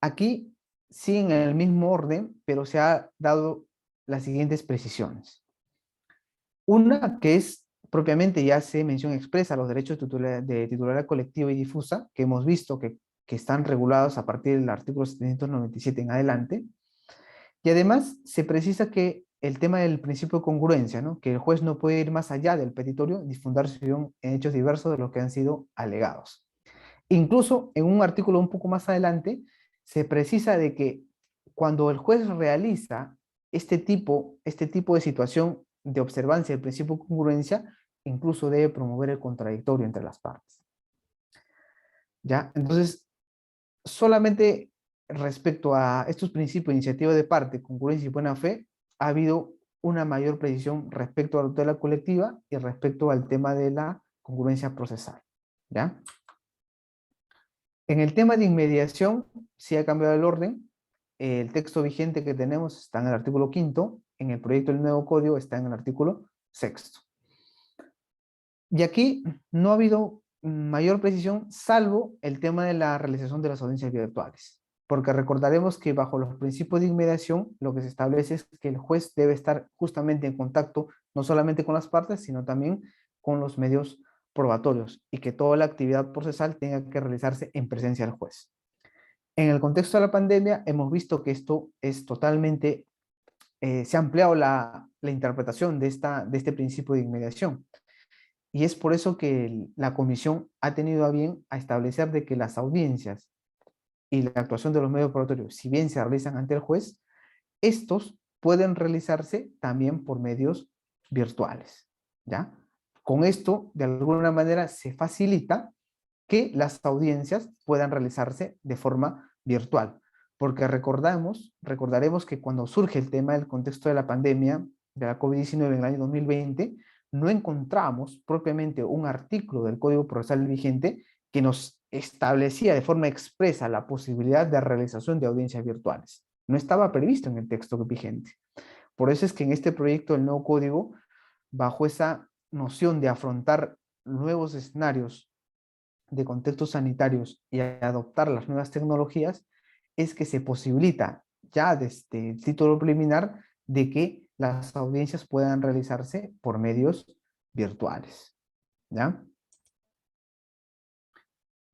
aquí siguen en el mismo orden, pero se ha dado las siguientes precisiones. Una que es propiamente ya se mención expresa a los derechos de titularidad colectiva y difusa, que hemos visto que están regulados a partir del artículo 797 en adelante. Y además se precisa que el tema del principio de congruencia, ¿no? Que el juez no puede ir más allá del petitorio y fundar su decisión en hechos diversos de los que han sido alegados. Incluso en un artículo un poco más adelante se precisa de que cuando el juez realiza este tipo de situación de observancia del principio de congruencia, incluso debe promover el contradictorio entre las partes. ¿Ya? Entonces, solamente respecto a estos principios de iniciativa de parte, congruencia y buena fe, ha habido una mayor precisión respecto a la tutela colectiva y respecto al tema de la congruencia procesal. ¿Ya? En el tema de inmediación, sí ha cambiado el orden. El texto vigente que tenemos está en el artículo 5º, en el proyecto del nuevo código está en el artículo 6º. Y aquí no ha habido mayor precisión, salvo el tema de la realización de las audiencias virtuales. Porque recordaremos que bajo los principios de inmediación, lo que se establece es que el juez debe estar justamente en contacto, no solamente con las partes, sino también con los medios probatorios, y que toda la actividad procesal tenga que realizarse en presencia del juez. En el contexto de la pandemia, hemos visto que esto es totalmente, se ha ampliado la interpretación de este principio de inmediación. Y es por eso que la comisión ha tenido a bien a establecer de que las audiencias y la actuación de los medios probatorios, si bien se realizan ante el juez, estos pueden realizarse también por medios virtuales, ¿ya? Con esto, de alguna manera, se facilita que las audiencias puedan realizarse de forma virtual, porque recordaremos que cuando surge el tema del contexto de la pandemia de la COVID-19 en el año 2020, no encontramos propiamente un artículo del Código Procesal vigente que nos establecía de forma expresa la posibilidad de realización de audiencias virtuales. No estaba previsto en el texto vigente. Por eso es que en este proyecto del nuevo código, bajo esa noción de afrontar nuevos escenarios de contextos sanitarios y adoptar las nuevas tecnologías, es que se posibilita ya desde el título preliminar de que las audiencias puedan realizarse por medios virtuales. ¿Ya?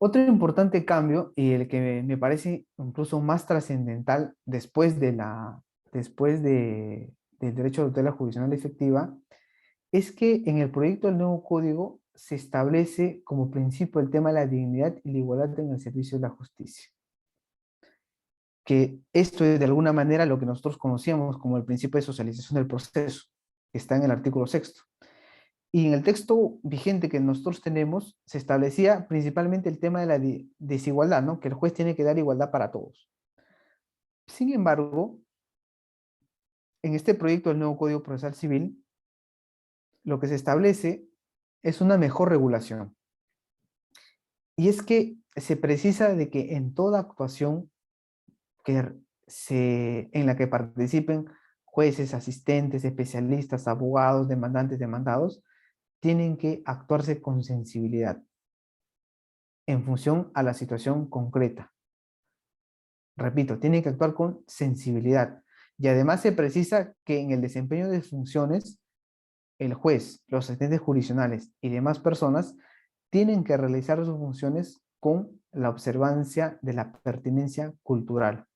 Otro importante cambio, y el que me parece incluso más trascendental del derecho de tutela jurisdiccional efectiva, es que en el proyecto del nuevo código se establece como principio el tema de la dignidad y la igualdad en el servicio de la justicia. Que esto es de alguna manera lo que nosotros conocíamos como el principio de socialización del proceso, que está en el artículo 6º. Y en el texto vigente que nosotros tenemos, se establecía principalmente el tema de la desigualdad, ¿no? Que el juez tiene que dar igualdad para todos. Sin embargo, en este proyecto del nuevo Código Procesal Civil, lo que se establece es una mejor regulación. Y es que se precisa de que en toda actuación en la que participen jueces, asistentes, especialistas, abogados, demandantes, demandados, tienen que actuarse con sensibilidad en función a la situación concreta. Repito, tienen que actuar con sensibilidad. Y además se precisa que en el desempeño de funciones, el juez, los asistentes jurisdiccionales y demás personas tienen que realizar sus funciones con la observancia de la pertinencia cultural,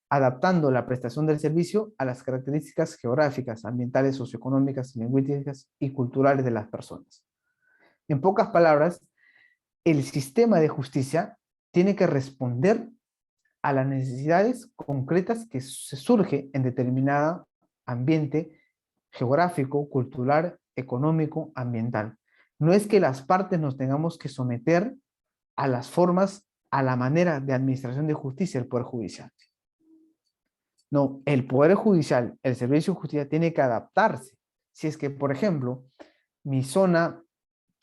adaptando la prestación del servicio a las características geográficas, ambientales, socioeconómicas, lingüísticas y culturales de las personas. En pocas palabras, el sistema de justicia tiene que responder a las necesidades concretas que se surge en determinado ambiente geográfico, cultural, económico, ambiental. No es que las partes nos tengamos que someter a las formas, a la manera de administración de justicia del Poder Judicial. No, el Poder Judicial, el Servicio de Justicia tiene que adaptarse. Si es que, por ejemplo, mi zona,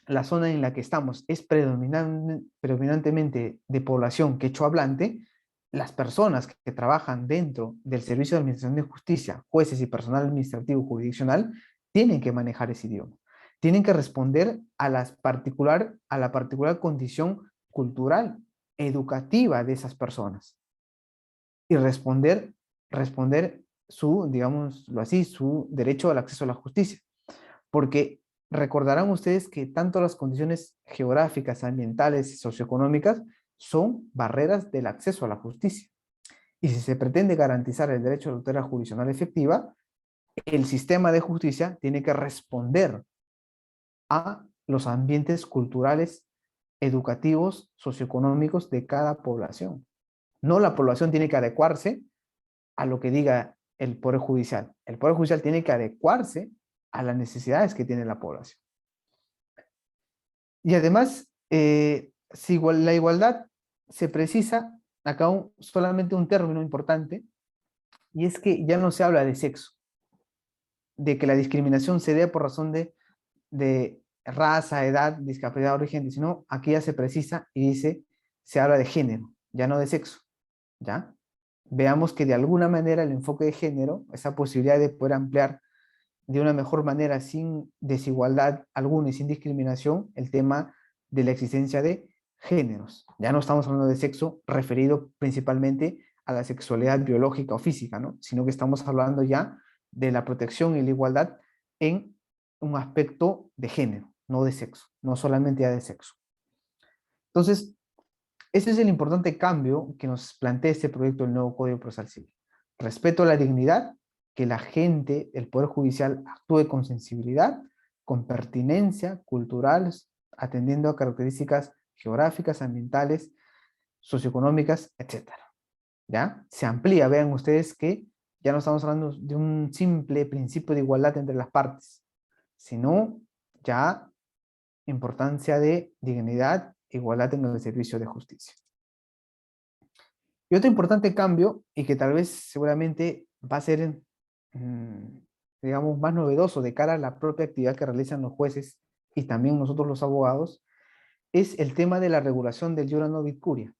la zona en la que estamos es predominantemente de población quechua hablante, las personas que trabajan dentro del Servicio de Administración de Justicia, jueces y personal administrativo jurisdiccional, tienen que manejar ese idioma. Tienen que responder a la particular condición cultural, educativa de esas personas. Y responder su, digámoslo así, su derecho al acceso a la justicia. Porque recordarán ustedes que tanto las condiciones geográficas, ambientales y socioeconómicas son barreras del acceso a la justicia. Y si se pretende garantizar el derecho a la tutela jurisdiccional efectiva, el sistema de justicia tiene que responder a los ambientes culturales, educativos, socioeconómicos de cada población. No la población tiene que adecuarse a lo que diga el Poder Judicial. El Poder Judicial tiene que adecuarse a las necesidades que tiene la población. Y además, si la igualdad se precisa, acá solamente un término importante, y es que ya no se habla de sexo, de que la discriminación se dé por razón de raza, edad, discapacidad, origen, sino aquí ya se precisa y dice, se habla de género, ya no de sexo, ¿ya? Veamos que de alguna manera el enfoque de género, esa posibilidad de poder ampliar de una mejor manera, sin desigualdad alguna y sin discriminación, el tema de la existencia de géneros. Ya no estamos hablando de sexo referido principalmente a la sexualidad biológica o física, ¿no? Sino que estamos hablando ya de la protección y la igualdad en un aspecto de género, no de sexo, no solamente ya de sexo. Entonces, ese es el importante cambio que nos plantea este proyecto del nuevo Código Procesal Civil. Respeto a la dignidad, que la gente, el Poder Judicial, actúe con sensibilidad, con pertinencia cultural, atendiendo a características geográficas, ambientales, socioeconómicas, etc. ¿Ya? Se amplía, vean ustedes que ya no estamos hablando de un simple principio de igualdad entre las partes, sino ya importancia de dignidad, igualdad en el servicio de justicia. Y otro importante cambio, y que tal vez seguramente va a ser, digamos, más novedoso de cara a la propia actividad que realizan los jueces y también nosotros los abogados, es el tema de la regulación del iura no vid curia,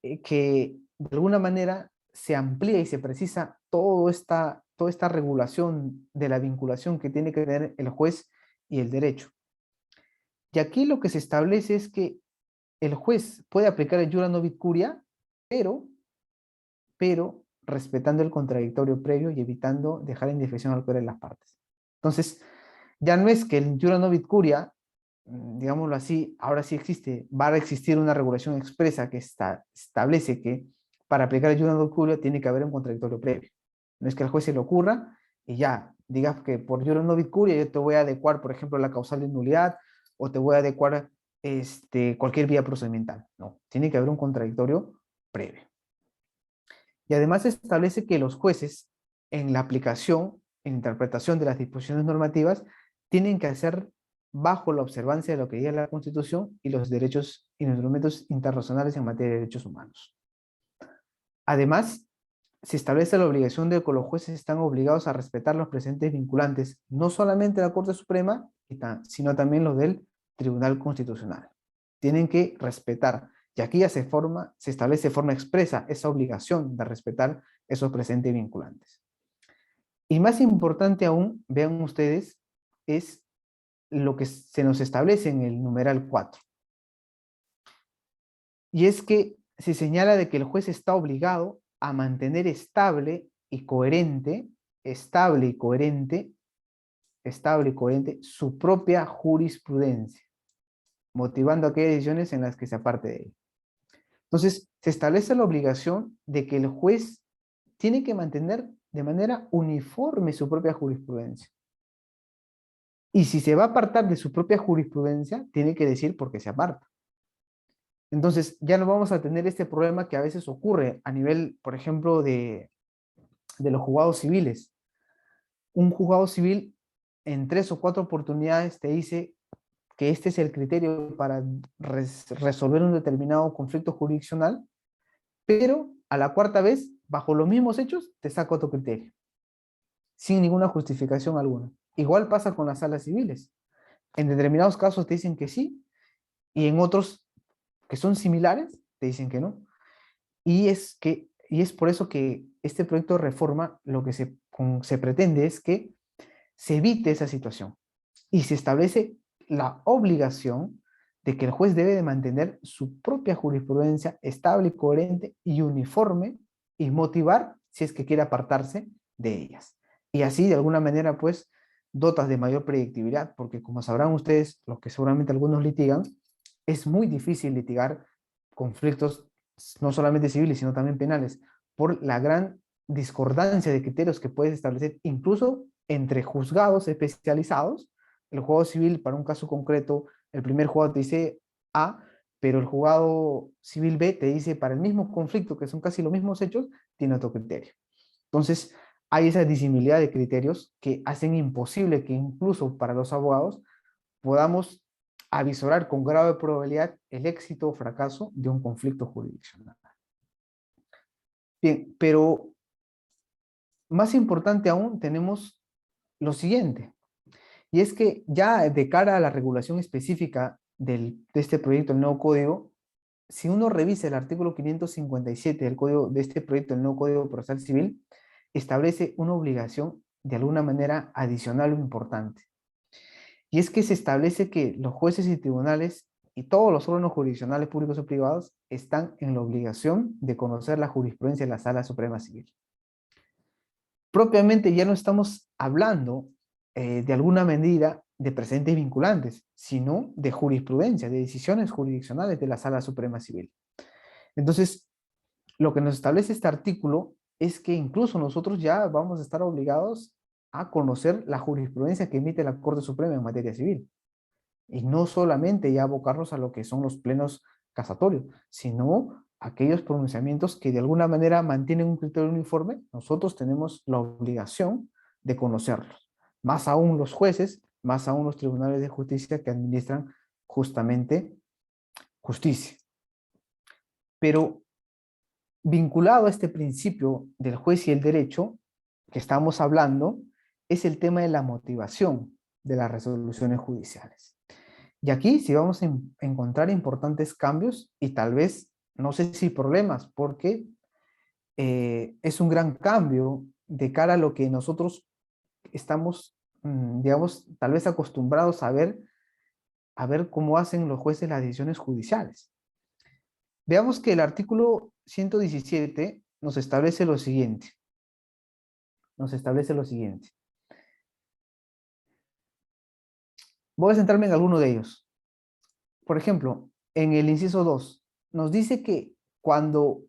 que de alguna manera se amplía y se precisa toda esta regulación de la vinculación que tiene que tener el juez y el derecho. Y aquí lo que se establece es que el juez puede aplicar el iura no vid curia, pero respetando el contradictorio previo y evitando dejar indefensión al poder de las partes. Entonces, ya no es que el iura no vid curia, digámoslo así, ahora sí existe, va a existir una regulación expresa que establece que para aplicar el iura no vid curia tiene que haber un contradictorio previo. No es que al juez se le ocurra y ya, digas que por iura no vid curia yo te voy a adecuar, por ejemplo, la causal de nulidad o te voy a adecuar cualquier vía procedimental. No, tiene que haber un contradictorio previo. Y además establece que los jueces, en la aplicación, en interpretación de las disposiciones normativas, tienen que hacer bajo la observancia de lo que diga la Constitución y los derechos y los instrumentos internacionales en materia de derechos humanos. Además, se establece la obligación de que los jueces están obligados a respetar los precedentes vinculantes, no solamente de la Corte Suprema, sino también los del Tribunal Constitucional. Tienen que respetar. Y aquí ya se establece de forma expresa esa obligación de respetar esos precedentes vinculantes. Y más importante aún, vean ustedes, es lo que se nos establece en el numeral 4. Y es que se señala de que el juez está obligado a mantener estable y coherente su propia jurisprudencia, motivando aquellas decisiones en las que se aparte de ella. Entonces, se establece la obligación de que el juez tiene que mantener de manera uniforme su propia jurisprudencia. Y si se va a apartar de su propia jurisprudencia, tiene que decir por qué se aparta. Entonces, ya no vamos a tener este problema que a veces ocurre a nivel, por ejemplo, de los juzgados civiles. Un juzgado civil en 3 o 4 oportunidades te dice que este es el criterio para resolver un determinado conflicto jurisdiccional, pero a la cuarta vez, bajo los mismos hechos, te saca otro criterio, sin ninguna justificación alguna. Igual pasa con las salas civiles. En determinados casos te dicen que sí, y en otros que son similares, te dicen que no. Y es por eso que este proyecto de reforma lo que se pretende es que se evite esa situación y se establece la obligación de que el juez debe de mantener su propia jurisprudencia estable, coherente y uniforme y motivar si es que quiere apartarse de ellas. Y así, de alguna manera, pues, dotas de mayor predictibilidad, porque como sabrán ustedes, los que seguramente algunos litigan, es muy difícil litigar conflictos no solamente civiles, sino también penales, por la gran discordancia de criterios que puedes establecer incluso entre juzgados especializados. El juzgado civil para un caso concreto, el primer juzgado te dice A, pero el juzgado civil B te dice para el mismo conflicto, que son casi los mismos hechos, tiene otro criterio. Entonces, hay esa disimilidad de criterios que hacen imposible que incluso para los abogados podamos avisorar con grado de probabilidad el éxito o fracaso de un conflicto jurisdiccional. Bien, pero más importante aún tenemos lo siguiente, y es que ya de cara a la regulación específica de este proyecto del nuevo código, si uno revisa el artículo 557 del código de este proyecto del nuevo Código Procesal Civil, establece una obligación de alguna manera adicional o importante. Y es que se establece que los jueces y tribunales y todos los órganos jurisdiccionales públicos o privados están en la obligación de conocer la jurisprudencia de la Sala Suprema Civil. Propiamente ya no estamos hablando de alguna medida de precedentes vinculantes, sino de jurisprudencia, de decisiones jurisdiccionales de la Sala Suprema Civil. Entonces, lo que nos establece este artículo es que incluso nosotros ya vamos a estar obligados a conocer la jurisprudencia que emite la Corte Suprema en materia civil. Y no solamente ya abocarnos a lo que son los plenos casatorios, sino aquellos pronunciamientos que de alguna manera mantienen un criterio uniforme, nosotros tenemos la obligación de conocerlos. Más aún los jueces, más aún los tribunales de justicia que administran justamente justicia. Pero vinculado a este principio del juez y el derecho que estamos hablando, es el tema de la motivación de las resoluciones judiciales. Y aquí sí vamos a encontrar importantes cambios y tal vez, no sé si problemas, porque es un gran cambio de cara a lo que nosotros estamos, digamos, tal vez acostumbrados a ver cómo hacen los jueces las decisiones judiciales. Veamos que el artículo 117 nos establece lo siguiente. Nos establece lo siguiente. Voy a centrarme en alguno de ellos. Por ejemplo, en el inciso 2, nos dice que cuando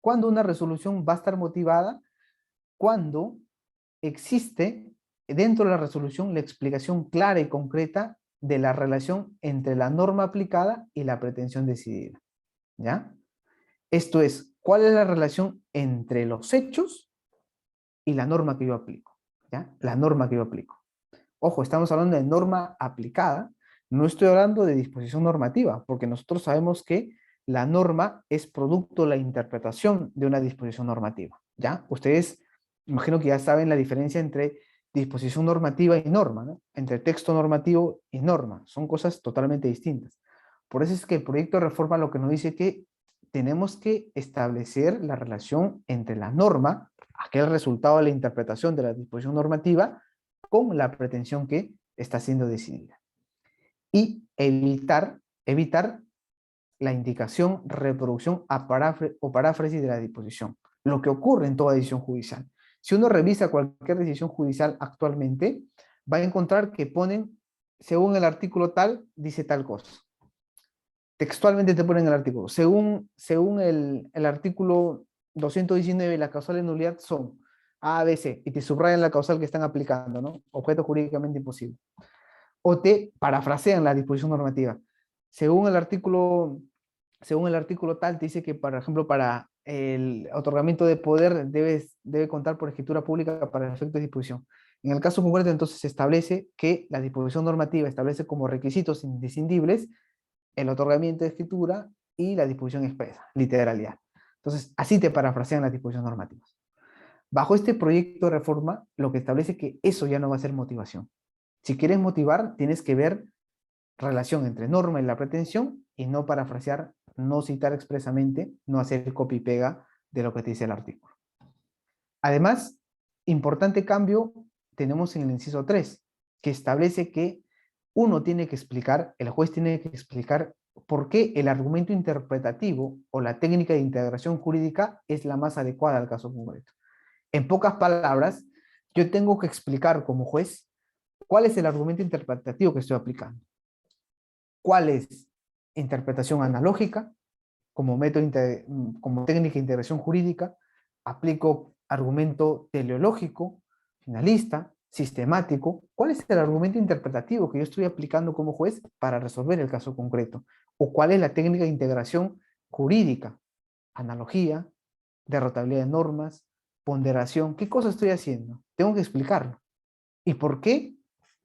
una resolución va a estar motivada, cuando existe dentro de la resolución la explicación clara y concreta de la relación entre la norma aplicada y la pretensión decidida. ¿Ya? Esto es, ¿cuál es la relación entre los hechos y la norma que yo aplico? ¿Ya? La norma que yo aplico. Ojo, estamos hablando de norma aplicada, no estoy hablando de disposición normativa, porque nosotros sabemos que la norma es producto de la interpretación de una disposición normativa, ¿ya? Ustedes, imagino que ya saben la diferencia entre disposición normativa y norma, ¿no? Entre texto normativo y norma, son cosas totalmente distintas. Por eso es que el proyecto de reforma lo que nos dice que tenemos que establecer la relación entre la norma, aquel resultado de la interpretación de la disposición normativa, con la pretensión que está siendo decidida. Y evitar la indicación, reproducción o paráfrasis de la disposición. Lo que ocurre en toda decisión judicial. Si uno revisa cualquier decisión judicial actualmente, va a encontrar que ponen, según el artículo tal, dice tal cosa. Textualmente te ponen el artículo. Según el artículo 219, la causal de nulidad son A, B, C, y te subrayan la causal que están aplicando, ¿no? Objeto jurídicamente imposible. O te parafrasean la disposición normativa. Según el artículo tal, te dice que, por ejemplo, para el otorgamiento de poder debe contar por escritura pública para el efecto de disposición. En el caso concreto, entonces, se establece que la disposición normativa establece como requisitos indiscindibles el otorgamiento de escritura y la disposición expresa, literalidad. Entonces, así te parafrasean las disposiciones normativas. Bajo este proyecto de reforma, lo que establece que eso ya no va a ser motivación. Si quieres motivar, tienes que ver relación entre norma y la pretensión y no parafrasear no citar expresamente, no hacer copia y pega de lo que te dice el artículo. Además, importante cambio tenemos en el inciso 3, que establece que uno tiene que explicar, el juez tiene que explicar por qué el argumento interpretativo o la técnica de integración jurídica es la más adecuada al caso concreto. En pocas palabras, yo tengo que explicar como juez cuál es el argumento interpretativo que estoy aplicando. ¿Cuál es interpretación analógica como método como técnica de integración jurídica? Aplico argumento teleológico, finalista, sistemático. ¿Cuál es el argumento interpretativo que yo estoy aplicando como juez para resolver el caso concreto? ¿O cuál es la técnica de integración jurídica? Analogía, derrotabilidad de normas, ponderación. ¿Qué cosa estoy haciendo? Tengo que explicarlo. ¿Y por qué?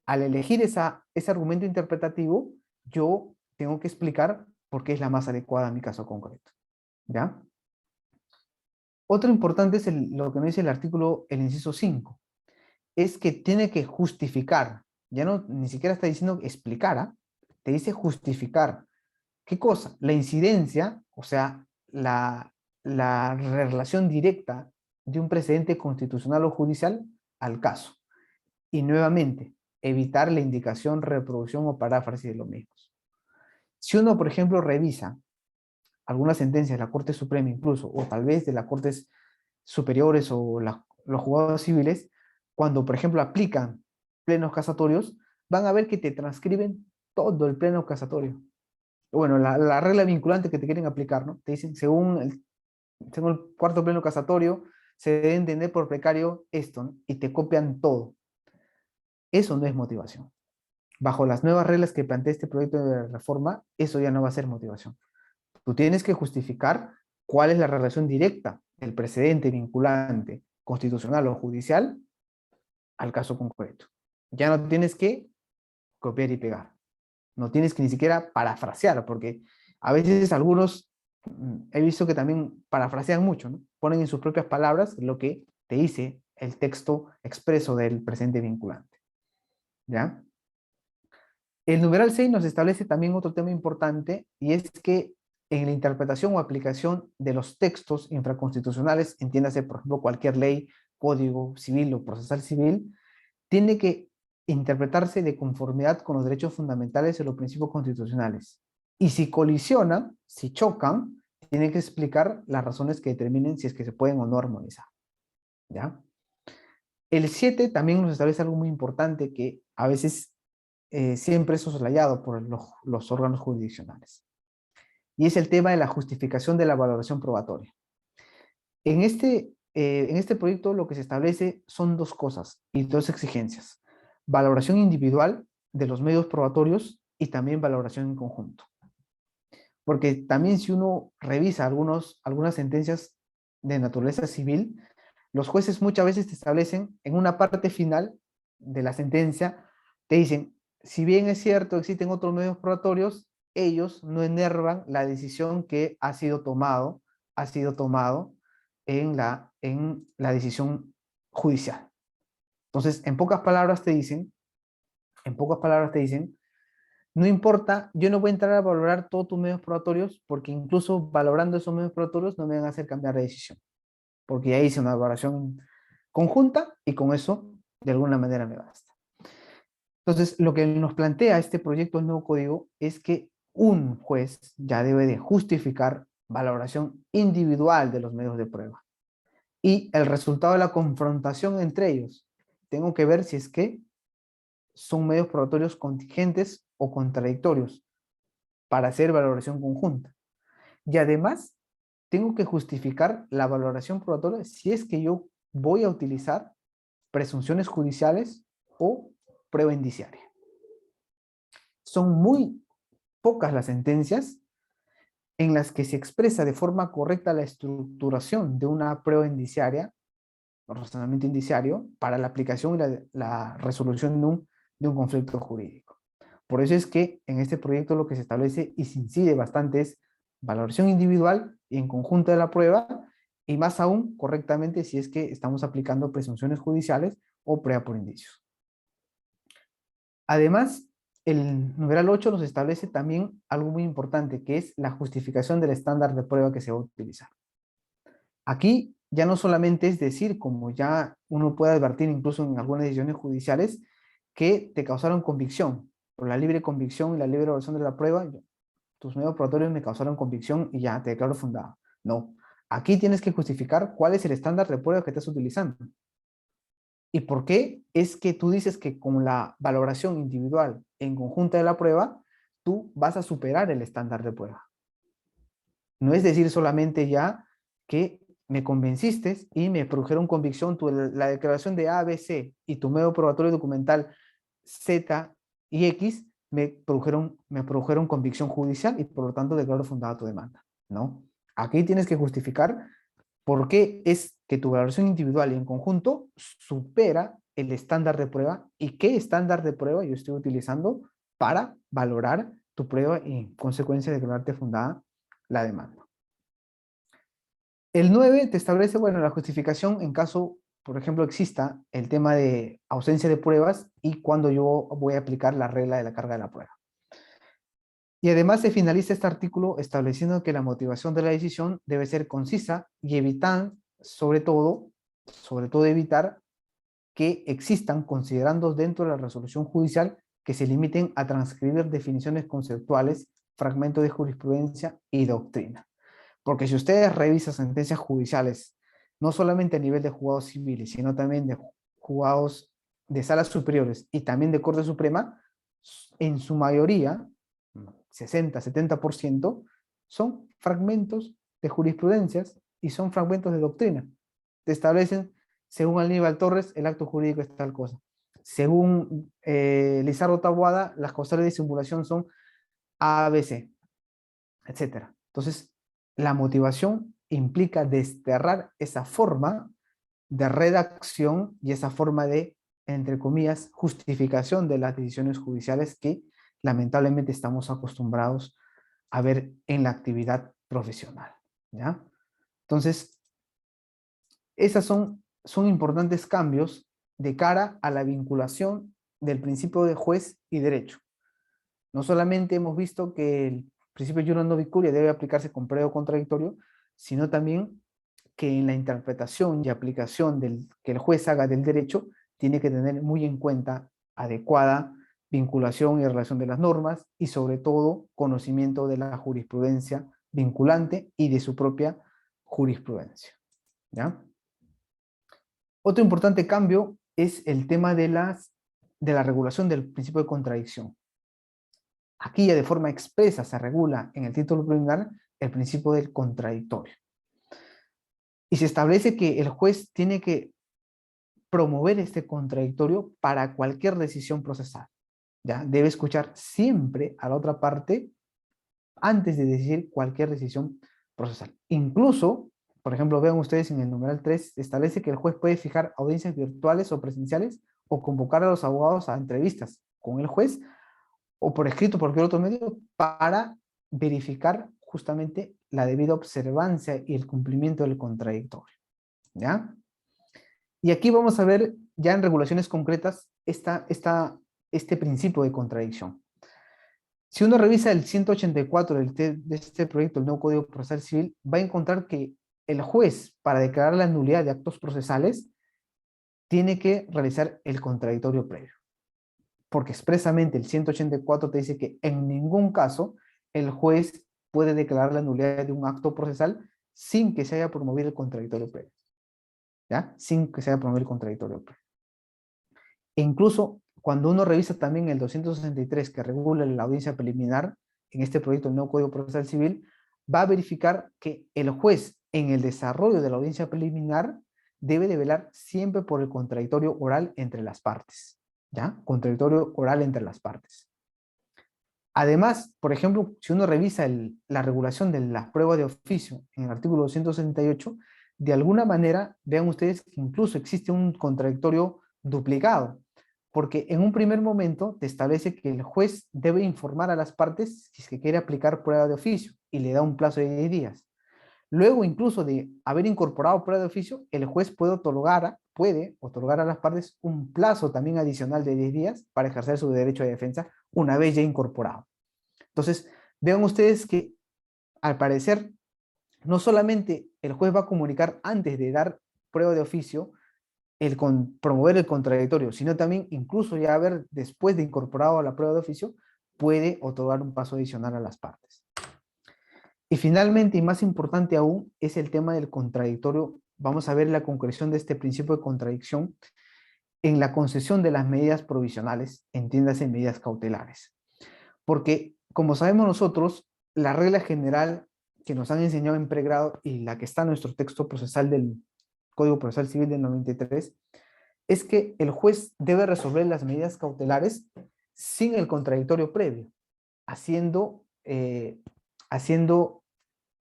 Al elegir ese argumento interpretativo, yo tengo que explicar por qué es la más adecuada a mi caso concreto. ¿Ya? Otro importante es lo que nos dice el artículo, el inciso 5, es que tiene que justificar, ya no, ni siquiera está diciendo explicar, ¿eh? Te dice justificar. ¿Qué cosa? La incidencia, o sea, la relación directa de un precedente constitucional o judicial al caso. Y nuevamente, evitar la indicación, reproducción o paráfrasis de los mismos. Si uno, por ejemplo, revisa algunas sentencias de la Corte Suprema incluso, o tal vez de las Cortes Superiores o los juzgados civiles, cuando, por ejemplo, aplican plenos casatorios, van a ver que te transcriben todo el pleno casatorio. Bueno, la regla vinculante que te quieren aplicar, ¿no? Te dicen, según el cuarto pleno casatorio, se debe entender por precario esto, ¿no? Y te copian todo. Eso no es motivación. Bajo las nuevas reglas que plantea este proyecto de reforma, eso ya no va a ser motivación. Tú tienes que justificar cuál es la relación directa del precedente vinculante constitucional o judicial al caso concreto. Ya no tienes que copiar y pegar. No tienes que ni siquiera parafrasear, porque a veces algunos he visto que también parafrasean mucho, ¿no? Ponen en sus propias palabras lo que te dice el texto expreso del presente vinculante. ¿Ya? El numeral 6 nos establece también otro tema importante, y es que en la interpretación o aplicación de los textos infraconstitucionales, entiéndase, por ejemplo, cualquier ley, código civil o procesal civil, tiene que interpretarse de conformidad con los derechos fundamentales y los principios constitucionales. Y si colisionan, si chocan, tiene que explicar las razones que determinen si es que se pueden o no armonizar. ¿Ya? El 7 también nos establece algo muy importante que a veces siempre es soslayado por los órganos jurisdiccionales. Y es el tema de la justificación de la valoración probatoria. En este proyecto lo que se establece son dos cosas y dos exigencias. Valoración individual de los medios probatorios y también valoración en conjunto. Porque también si uno revisa algunas sentencias de naturaleza civil, los jueces muchas veces te establecen en una parte final de la sentencia, te dicen, si bien es cierto, existen otros medios probatorios, ellos no enervan la decisión que ha sido tomado en la decisión judicial. Entonces, en pocas palabras te dicen, no importa, yo no voy a entrar a valorar todos tus medios probatorios, porque incluso valorando esos medios probatorios no me van a hacer cambiar de decisión, porque ya hice una valoración conjunta y con eso de alguna manera me basta. Entonces, lo que nos plantea este proyecto de nuevo código es que un juez ya debe de justificar valoración individual de los medios de prueba y el resultado de la confrontación entre ellos. Tengo que ver si es que son medios probatorios contingentes o contradictorios para hacer valoración conjunta. Y además, tengo que justificar la valoración probatoria si es que yo voy a utilizar presunciones judiciales o prueba indiciaria. Son muy pocas las sentencias en las que se expresa de forma correcta la estructuración de una prueba indiciaria, o razonamiento indiciario, para la aplicación y la resolución de un conflicto jurídico. Por eso es que en este proyecto lo que se establece y se incide bastante es valoración individual y en conjunto de la prueba, y más aún correctamente si es que estamos aplicando presunciones judiciales o prueba por indicios. Además, el numeral 8 nos establece también algo muy importante, que es la justificación del estándar de prueba que se va a utilizar. Aquí ya no solamente es decir, como ya uno puede advertir incluso en algunas decisiones judiciales, que te causaron convicción, por la libre convicción y la libre evaluación de la prueba, tus medios probatorios me causaron convicción y ya te declaro fundado. No, aquí tienes que justificar cuál es el estándar de prueba que estás utilizando. ¿Y por qué es que tú dices que con la valoración individual en conjunto de la prueba, tú vas a superar el estándar de prueba? No es decir solamente ya que me convenciste y me produjeron convicción la declaración de A, B, C y tu medio probatorio documental Z y X me produjeron convicción judicial y por lo tanto declaro fundada tu demanda. No. Aquí tienes que justificar por qué es que tu valoración individual y en conjunto supera el estándar de prueba y qué estándar de prueba yo estoy utilizando para valorar tu prueba y en consecuencia declararte fundada la demanda. El 9 te establece, bueno, la justificación en caso, por ejemplo, exista el tema de ausencia de pruebas y cuando yo voy a aplicar la regla de la carga de la prueba. Y además se finaliza este artículo estableciendo que la motivación de la decisión debe ser concisa y evitar, sobre todo evitar que existan considerandos dentro de la resolución judicial que se limiten a transcribir definiciones conceptuales, fragmentos de jurisprudencia y doctrina. Porque si ustedes revisan sentencias judiciales, no solamente a nivel de juzgados civiles, sino también de juzgados de salas superiores y también de Corte Suprema, en su mayoría, 60-70%, son fragmentos de jurisprudencias y son fragmentos de doctrina. Te establecen, según Aníbal Torres, el acto jurídico es tal cosa. Según Lizardo Taboada, las causales de simulación son A, B, C, etc. Entonces, la motivación implica desterrar esa forma de redacción y esa forma de, entre comillas, justificación de las decisiones judiciales que lamentablemente estamos acostumbrados a ver en la actividad profesional, ¿ya? Entonces, esos son importantes cambios de cara a la vinculación del principio de juez y derecho. No solamente hemos visto que el principio de jure non vicuria debe aplicarse con previo contradictorio, sino también que en la interpretación y aplicación que el juez haga del derecho, tiene que tener muy en cuenta adecuada vinculación y relación de las normas y sobre todo conocimiento de la jurisprudencia vinculante y de su propia jurisprudencia. ¿Ya? Otro importante cambio es el tema de la regulación del principio de contradicción. Aquí ya de forma expresa se regula en el título preliminar el principio del contradictorio. Y se establece que el juez tiene que promover este contradictorio para cualquier decisión procesal. ¿Ya? Debe escuchar siempre a la otra parte antes de decir cualquier decisión procesal. Incluso, por ejemplo, vean ustedes en el numeral 3, establece que el juez puede fijar audiencias virtuales o presenciales o convocar a los abogados a entrevistas con el juez o por escrito, por cualquier otro medio, para verificar justamente la debida observancia y el cumplimiento del contradictorio. ¿Ya? Y aquí vamos a ver ya en regulaciones concretas este principio de contradicción. Si uno revisa el 184 de este proyecto, el nuevo Código Procesal Civil, va a encontrar que el juez, para declarar la nulidad de actos procesales, tiene que realizar el contradictorio previo. Porque expresamente el 184 te dice que en ningún caso el juez puede declarar la nulidad de un acto procesal sin que se haya promovido el contradictorio previo. ¿Ya? Sin que se haya promovido el contradictorio previo. E incluso cuando uno revisa también el 263 que regula la audiencia preliminar en este proyecto del nuevo Código Procesal Civil, va a verificar que el juez en el desarrollo de la audiencia preliminar debe de velar siempre por el contradictorio oral entre las partes. ¿Ya? Contradictorio oral entre las partes. Además, por ejemplo, si uno revisa la regulación de las pruebas de oficio en el artículo 268, de alguna manera, vean ustedes que incluso existe un contradictorio duplicado, porque en un primer momento te establece que el juez debe informar a las partes si es que quiere aplicar prueba de oficio y le da un plazo de 10 días. Luego, incluso de haber incorporado prueba de oficio, el juez puede otorgar a las partes un plazo también adicional de 10 días para ejercer su derecho de defensa una vez ya incorporado. Entonces, vean ustedes que al parecer no solamente el juez va a comunicar antes de dar prueba de oficio, promover el contradictorio, sino también incluso ya haber después de incorporado a la prueba de oficio, puede otorgar un paso adicional a las partes. Y finalmente, y más importante aún, es el tema del contradictorio. Vamos a ver la concreción de este principio de contradicción en la concesión de las medidas provisionales, entiéndase medidas cautelares. Porque, como sabemos nosotros, la regla general que nos han enseñado en pregrado y la que está en nuestro texto procesal del Código Procesal Civil del 93, es que el juez debe resolver las medidas cautelares sin el contradictorio previo, haciendo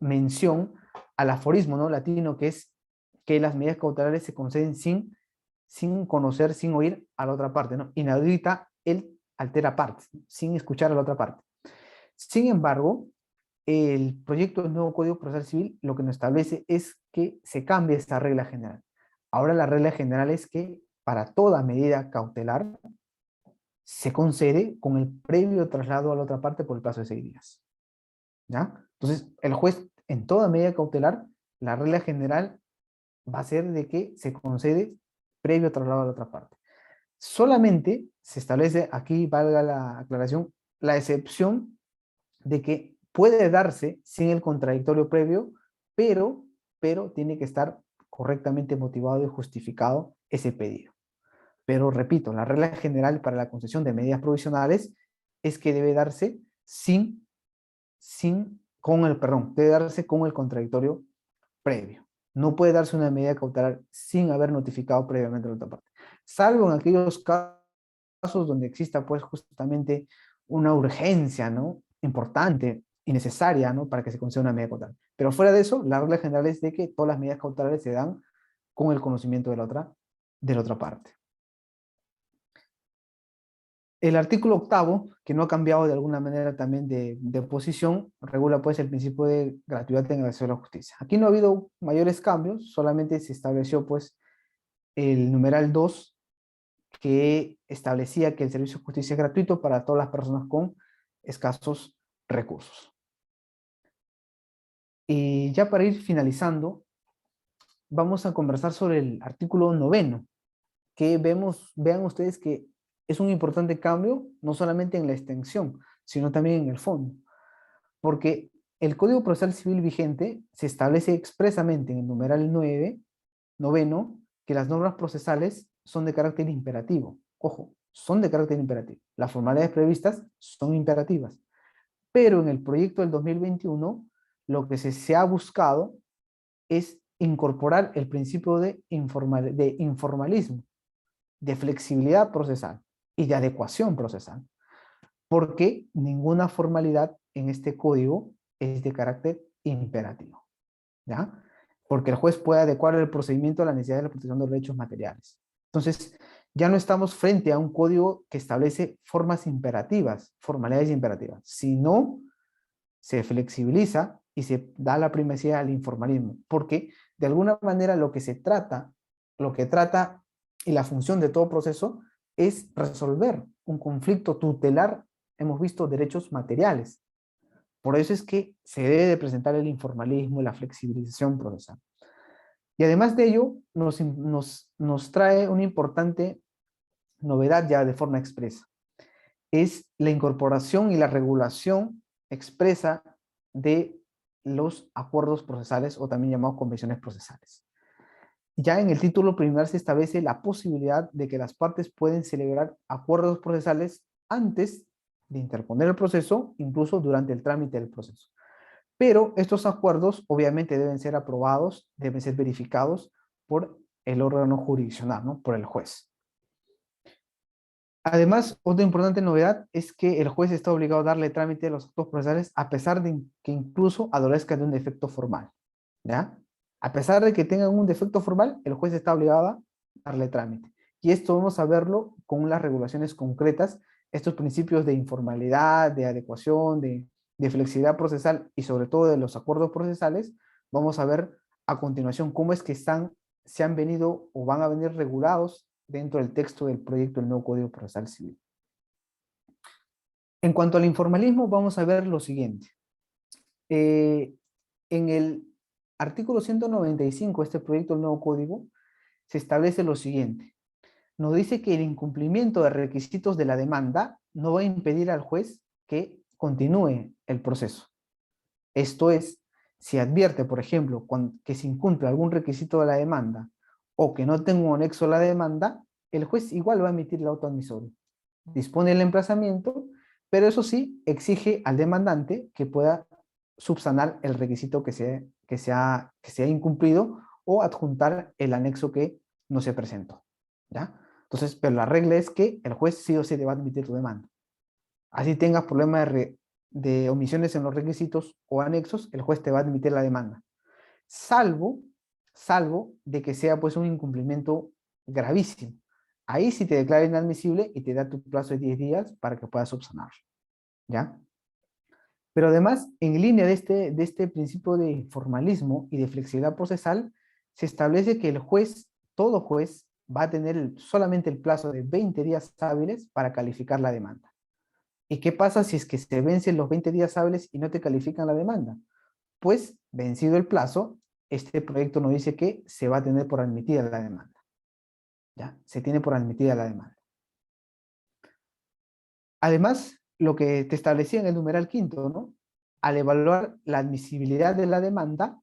mención al aforismo, ¿no?, latino, que es que las medidas cautelares se conceden sin conocer, sin oír a la otra parte, ¿no? Inaudita el altera partes, sin escuchar a la otra parte. Sin embargo, el proyecto del nuevo Código Procesal Civil lo que nos establece es que se cambie esta regla general. Ahora la regla general es que para toda medida cautelar se concede con el previo traslado a la otra parte por el plazo de 6 días. ¿Ya? Entonces, el juez en toda medida cautelar, la regla general va a ser de que se concede previo traslado a la otra parte. Solamente se establece, aquí valga la aclaración, la excepción de que puede darse sin el contradictorio previo, pero tiene que estar correctamente motivado y justificado ese pedido. Pero repito, la regla general para la concesión de medidas provisionales es que debe darse debe darse con el contradictorio previo. No puede darse una medida cautelar sin haber notificado previamente a la otra parte. Salvo en aquellos casos donde exista pues justamente una urgencia, ¿no?, importante y necesaria, ¿no?, para que se conceda una medida cautelar. Pero fuera de eso, la regla general es de que todas las medidas cautelares se dan con el conocimiento de la otra parte. El artículo 8º, que no ha cambiado de alguna manera también de posición, regula pues el principio de gratuidad en el acceso a la justicia. Aquí no ha habido mayores cambios, solamente se estableció pues el numeral 2, que establecía que el servicio de justicia es gratuito para todas las personas con escasos recursos. Y ya para ir finalizando, vamos a conversar sobre el artículo 9º, que vean ustedes que es un importante cambio, no solamente en la extensión, sino también en el fondo. Porque el Código Procesal Civil vigente se establece expresamente en el numeral 9º, que las normas procesales son de carácter imperativo. Ojo, son de carácter imperativo. Las formalidades previstas son imperativas. Pero en el proyecto del 2021, lo que se ha buscado es incorporar el principio de informalismo, de flexibilidad procesal y de adecuación procesal, porque ninguna formalidad en este código es de carácter imperativo, ¿ya? Porque el juez puede adecuar el procedimiento a la necesidad de la protección de los derechos materiales. Entonces, ya no estamos frente a un código que establece formas imperativas, formalidades imperativas, sino se flexibiliza y se da la primacía al informalismo, porque de alguna manera lo que trata y la función de todo proceso es resolver un conflicto tutelar, hemos visto, derechos materiales. Por eso es que se debe de presentar el informalismo y la flexibilización procesal. Y además de ello, nos trae una importante novedad ya de forma expresa. Es la incorporación y la regulación expresa de los acuerdos procesales o también llamados convenciones procesales. Ya en el título preliminar se establece la posibilidad de que las partes pueden celebrar acuerdos procesales antes de interponer el proceso, incluso durante el trámite del proceso. Pero estos acuerdos obviamente deben ser aprobados, deben ser verificados por el órgano jurisdiccional, ¿no?, por el juez. Además, otra importante novedad es que el juez está obligado a darle trámite a los actos procesales a pesar de que incluso adolezca de un defecto formal, ¿ya? A pesar de que tengan un defecto formal, el juez está obligado a darle trámite. Y esto vamos a verlo con las regulaciones concretas, estos principios de informalidad, de adecuación, de flexibilidad procesal y sobre todo de los acuerdos procesales. Vamos a ver a continuación cómo es que se han venido o van a venir regulados dentro del texto del proyecto del nuevo Código Procesal Civil. En cuanto al informalismo, vamos a ver lo siguiente. En el artículo 195 de este proyecto del nuevo código, se establece lo siguiente. Nos dice que el incumplimiento de requisitos de la demanda no va a impedir al juez que continúe el proceso. Esto es, si advierte, por ejemplo, que se incumple algún requisito de la demanda o que no tenga un anexo a la demanda, el juez igual va a emitir el auto admisorio. Dispone el emplazamiento, pero eso sí, exige al demandante que pueda subsanar el requisito que se ha incumplido o adjuntar el anexo que no se presentó. ¿Ya? Entonces, pero la regla es que el juez sí o sí te va a admitir tu demanda. Así tengas problemas de omisiones en los requisitos o anexos, el juez te va a admitir la demanda. Salvo de que sea pues un incumplimiento gravísimo. Ahí sí te declara inadmisible y te da tu plazo de 10 días para que puedas subsanarlo. ¿Ya? Pero además, en línea de este principio de formalismo y de flexibilidad procesal, se establece que el juez, todo juez, va a tener solamente el plazo de 20 días hábiles para calificar la demanda. ¿Y qué pasa si es que se vencen los 20 días hábiles y no te califican la demanda? Pues, vencido el plazo, este proyecto nos dice que se va a tener por admitida la demanda. ¿Ya? Se tiene por admitida la demanda. Además, lo que te establecía en el numeral quinto, ¿no? Al evaluar la admisibilidad de la demanda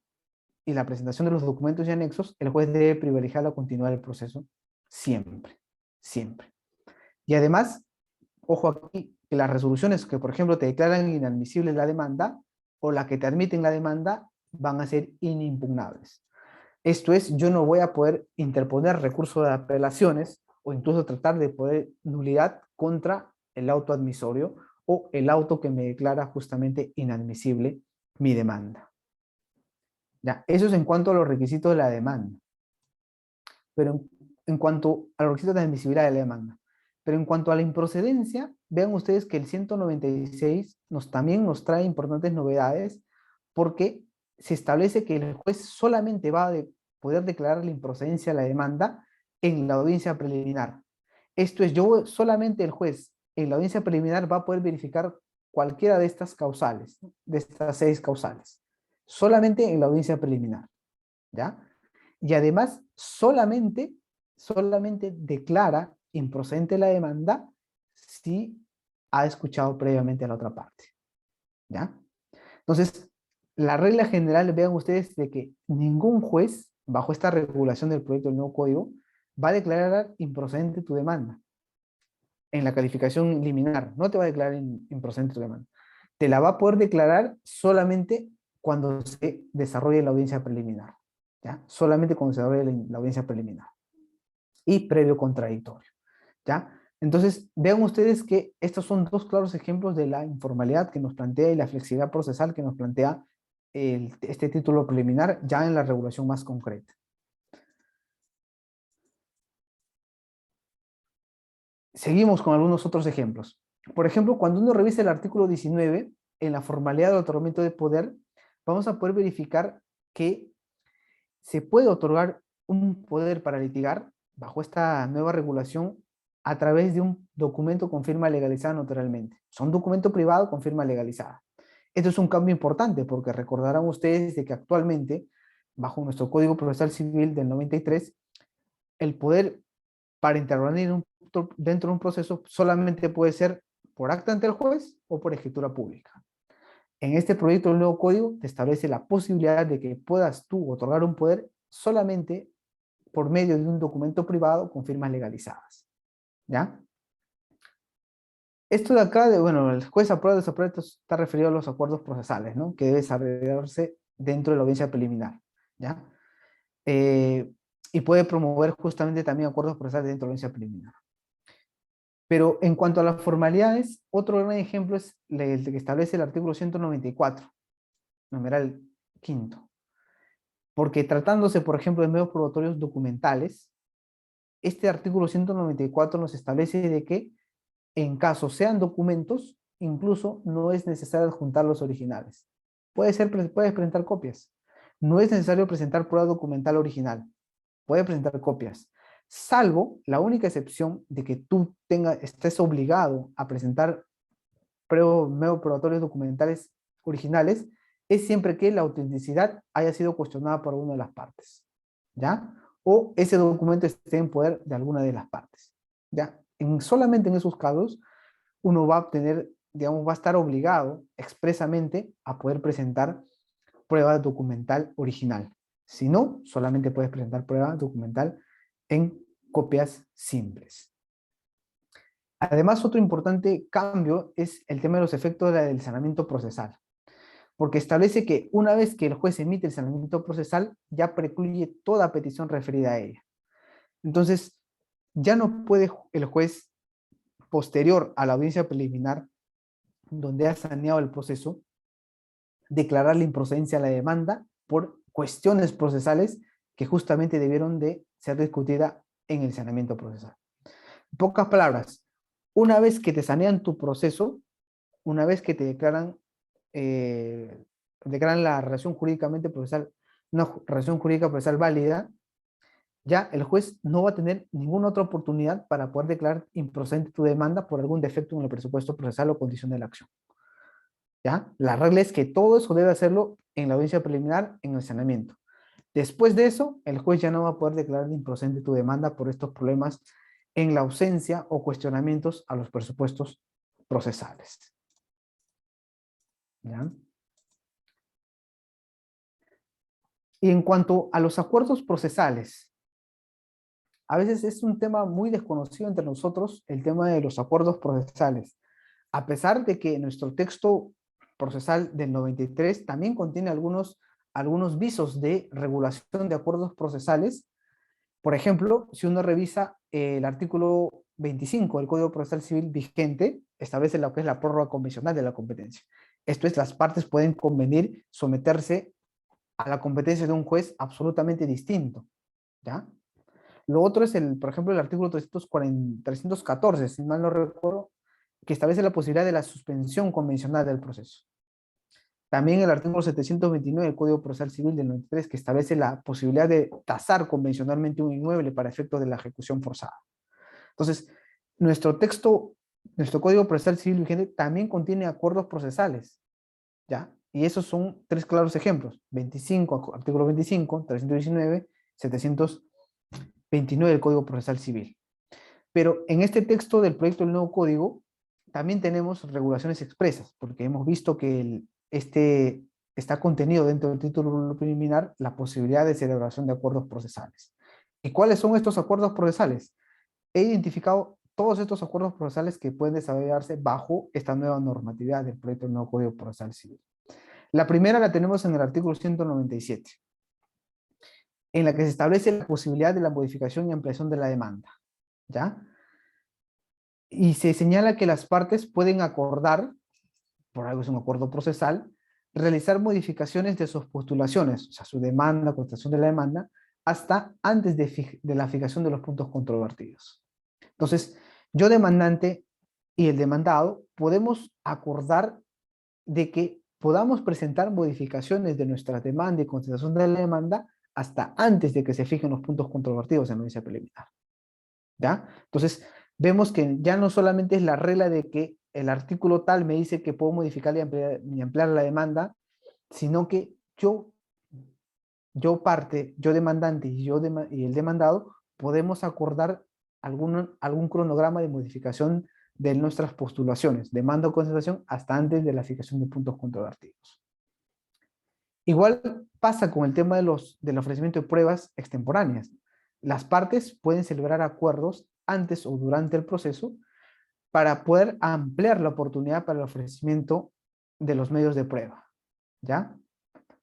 y la presentación de los documentos y anexos, el juez debe privilegiar a continuar el proceso siempre, siempre. Y además, ojo aquí, que las resoluciones que, por ejemplo, te declaran inadmisible la demanda o la que te admiten la demanda van a ser inimpugnables. Esto es, yo no voy a poder interponer recurso de apelaciones o incluso tratar de poder nulidad contra el auto admisorio o el auto que me declara justamente inadmisible mi demanda. Ya, eso es en cuanto a los requisitos de la demanda. Pero en cuanto a los requisitos de admisibilidad de la demanda. Pero en cuanto a la improcedencia, vean ustedes que el 196 también nos trae importantes novedades porque se establece que el juez solamente va a poder declarar la improcedencia de la demanda en la audiencia preliminar. Esto es, solamente el juez en la audiencia preliminar va a poder verificar cualquiera de estas causales, de estas 6 causales. Solamente en la audiencia preliminar. ¿Ya? Y además solamente declara improcedente la demanda si ha escuchado previamente a la otra parte. ¿Ya? Entonces, la regla general, vean ustedes, de que ningún juez, bajo esta regulación del proyecto del nuevo código, va a declarar improcedente tu demanda en la calificación liminar. No te va a declarar improcedente tu demanda. Te la va a poder declarar solamente cuando se desarrolle la audiencia preliminar. ¿Ya? Solamente cuando se abre la audiencia preliminar y previo contradictorio. ¿Ya? Entonces, vean ustedes que estos son dos claros ejemplos de la informalidad que nos plantea y la flexibilidad procesal que nos plantea este título preliminar ya en la regulación más concreta. Seguimos con algunos otros ejemplos. Por ejemplo, cuando uno revisa el artículo 19, en la formalidad del otorgamiento de poder, vamos a poder verificar que se puede otorgar un poder para litigar bajo esta nueva regulación a través de un documento con firma legalizada notarialmente. Son un documento privado con firma legalizada. Esto es un cambio importante porque recordarán ustedes de que actualmente, bajo nuestro Código Procesal Civil del 93, el poder para intervenir dentro de un proceso solamente puede ser por acta ante el juez o por escritura pública. En este proyecto del nuevo código te establece la posibilidad de que puedas tú otorgar un poder solamente por medio de un documento privado con firmas legalizadas. ¿Ya? Esto de acá, bueno, el juez aprueba o desaprueba, está referido a los acuerdos procesales, ¿no? Que debe desarrollarse dentro de la audiencia preliminar. ¿Ya? Y puede promover justamente también acuerdos procesales dentro de la audiencia preliminar. Pero en cuanto a las formalidades, otro gran ejemplo es el que establece el artículo 194, numeral quinto. Porque tratándose, por ejemplo, de medios probatorios documentales, este artículo 194 nos establece de que en caso sean documentos, incluso no es necesario adjuntar los originales. Puedes presentar copias. No es necesario presentar prueba documental original. Puede presentar copias. Salvo la única excepción de que tú estés obligado a presentar pruebas medios probatorios documentales originales es siempre que la autenticidad haya sido cuestionada por una de las partes, ¿ya? O ese documento esté en poder de alguna de las partes, ¿ya? Solamente en esos casos uno va a obtener, digamos, va a estar obligado expresamente a poder presentar prueba documental original. Si no, solamente puedes presentar prueba documental en copias simples. Además, otro importante cambio es el tema de los efectos del sanamiento procesal, porque establece que una vez que el juez emite el sanamiento procesal, ya precluye toda petición referida a ella. Entonces, ya no puede el juez, posterior a la audiencia preliminar, donde ha saneado el proceso, declarar la improcedencia a la demanda por cuestiones procesales que justamente debieron de ser discutidas en el saneamiento procesal. En pocas palabras, una vez que te sanean tu proceso, una vez que te declaran la relación jurídicamente procesal, una relación jurídica procesal válida, ya el juez no va a tener ninguna otra oportunidad para poder declarar improcedente tu demanda por algún defecto en el presupuesto procesal o condición de la acción. ¿Ya? La regla es que todo eso debe hacerlo en la audiencia preliminar, en el saneamiento. Después de eso, el juez ya no va a poder declarar improcedente tu demanda por estos problemas en la ausencia o cuestionamientos a los presupuestos procesales. ¿Ya? Y en cuanto a los acuerdos procesales, a veces es un tema muy desconocido entre nosotros, el tema de los acuerdos procesales. A pesar de que nuestro texto procesal del 93 también contiene algunos visos de regulación de acuerdos procesales. Por ejemplo, si uno revisa el artículo 25 del Código Procesal Civil vigente, establece lo que es la prórroga convencional de la competencia. Esto es, las partes pueden convenir someterse a la competencia de un juez absolutamente distinto, ¿ya? Lo otro es, por ejemplo, el artículo 314, si mal no recuerdo, que establece la posibilidad de la suspensión convencional del proceso. También el artículo 729 del Código Procesal Civil del 93, que establece la posibilidad de tasar convencionalmente un inmueble para efectos de la ejecución forzada. Entonces, nuestro texto, nuestro Código Procesal Civil vigente también contiene acuerdos procesales, ¿ya? Y esos son tres claros ejemplos: 25, artículo 25, 319, 729 del Código Procesal Civil. Pero en este texto del proyecto del nuevo código también tenemos regulaciones expresas, porque hemos visto que está contenido dentro del título preliminar la posibilidad de celebración de acuerdos procesales. ¿Y cuáles son estos acuerdos procesales? He identificado todos estos acuerdos procesales que pueden desarrollarse bajo esta nueva normatividad del proyecto del nuevo Código Procesal Civil. La primera la tenemos en el artículo 197, en la que se establece la posibilidad de la modificación y ampliación de la demanda, ¿ya? Y se señala que las partes pueden acordar, por algo es un acuerdo procesal, realizar modificaciones de sus postulaciones, o sea, su demanda, contestación de la demanda, hasta antes de la fijación de los puntos controvertidos. Entonces, yo demandante y el demandado podemos acordar de que podamos presentar modificaciones de nuestra demanda y contestación de la demanda hasta antes de que se fijen los puntos controvertidos en la audiencia preliminar, ¿ya? Entonces, vemos que ya no solamente es la regla de que el artículo tal me dice que puedo modificar y ampliar la demanda, sino que yo demandante y el demandado, podemos acordar algún cronograma de modificación de nuestras postulaciones, demanda o contestación, hasta antes de la fijación de puntos controvertidos. Igual pasa con el tema del ofrecimiento de pruebas extemporáneas. Las partes pueden celebrar acuerdos antes o durante el proceso para poder ampliar la oportunidad para el ofrecimiento de los medios de prueba, ¿ya?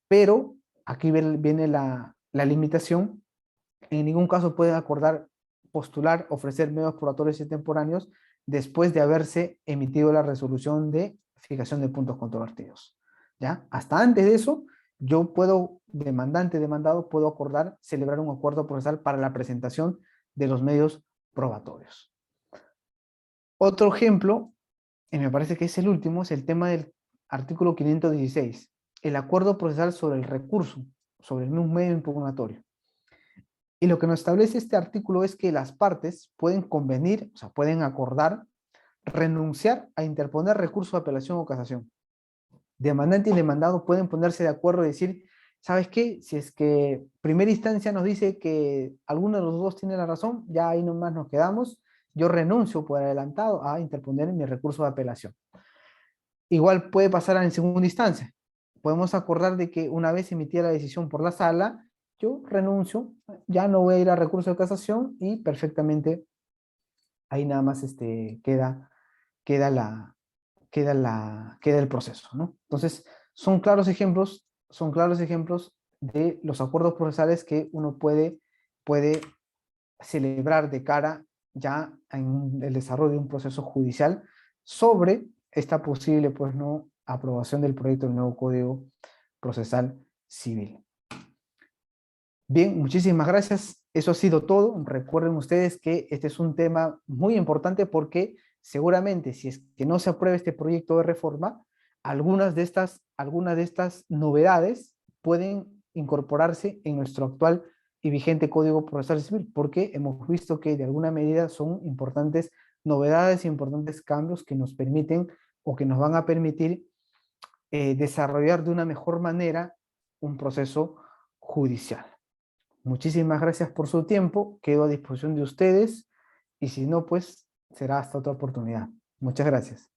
Pero aquí viene la limitación: en ningún caso pueden acordar postular, ofrecer medios probatorios extemporáneos después de haberse emitido la resolución de fijación de puntos controvertidos, ¿ya? Hasta antes de eso, yo puedo, demandado, puedo acordar celebrar un acuerdo procesal para la presentación de los medios probatorios. Otro ejemplo, y me parece que es el último, es el tema del artículo 516, el acuerdo procesal sobre el recurso, sobre un medio impugnatorio. Y lo que nos establece este artículo es que las partes pueden convenir, o sea, pueden acordar renunciar a interponer recurso de apelación o casación. Demandante y demandado pueden ponerse de acuerdo y decir, ¿sabes qué? Si es que primera instancia nos dice que alguno de los dos tiene la razón, ya ahí nomás nos quedamos. Yo renuncio por adelantado a interponer mi recurso de apelación. Igual puede pasar en segunda instancia. Podemos acordar de que una vez emitida la decisión por la sala, yo renuncio, ya no voy a ir a recurso de casación y perfectamente ahí nada más queda queda el proceso, ¿no? Entonces, son claros ejemplos de los acuerdos procesales que uno puede celebrar de cara ya en el desarrollo de un proceso judicial sobre esta posible, pues, no, aprobación del proyecto del nuevo Código Procesal Civil. Bien, muchísimas gracias. Eso ha sido todo. Recuerden ustedes que este es un tema muy importante porque seguramente si es que no se aprueba este proyecto de reforma, algunas de estas novedades pueden incorporarse en nuestro actual y vigente Código Procesal Civil, porque hemos visto que de alguna medida son importantes novedades y importantes cambios que nos permiten o que nos van a permitir desarrollar de una mejor manera un proceso judicial. Muchísimas gracias por su tiempo, quedo a disposición de ustedes y si no, pues será hasta otra oportunidad. Muchas gracias.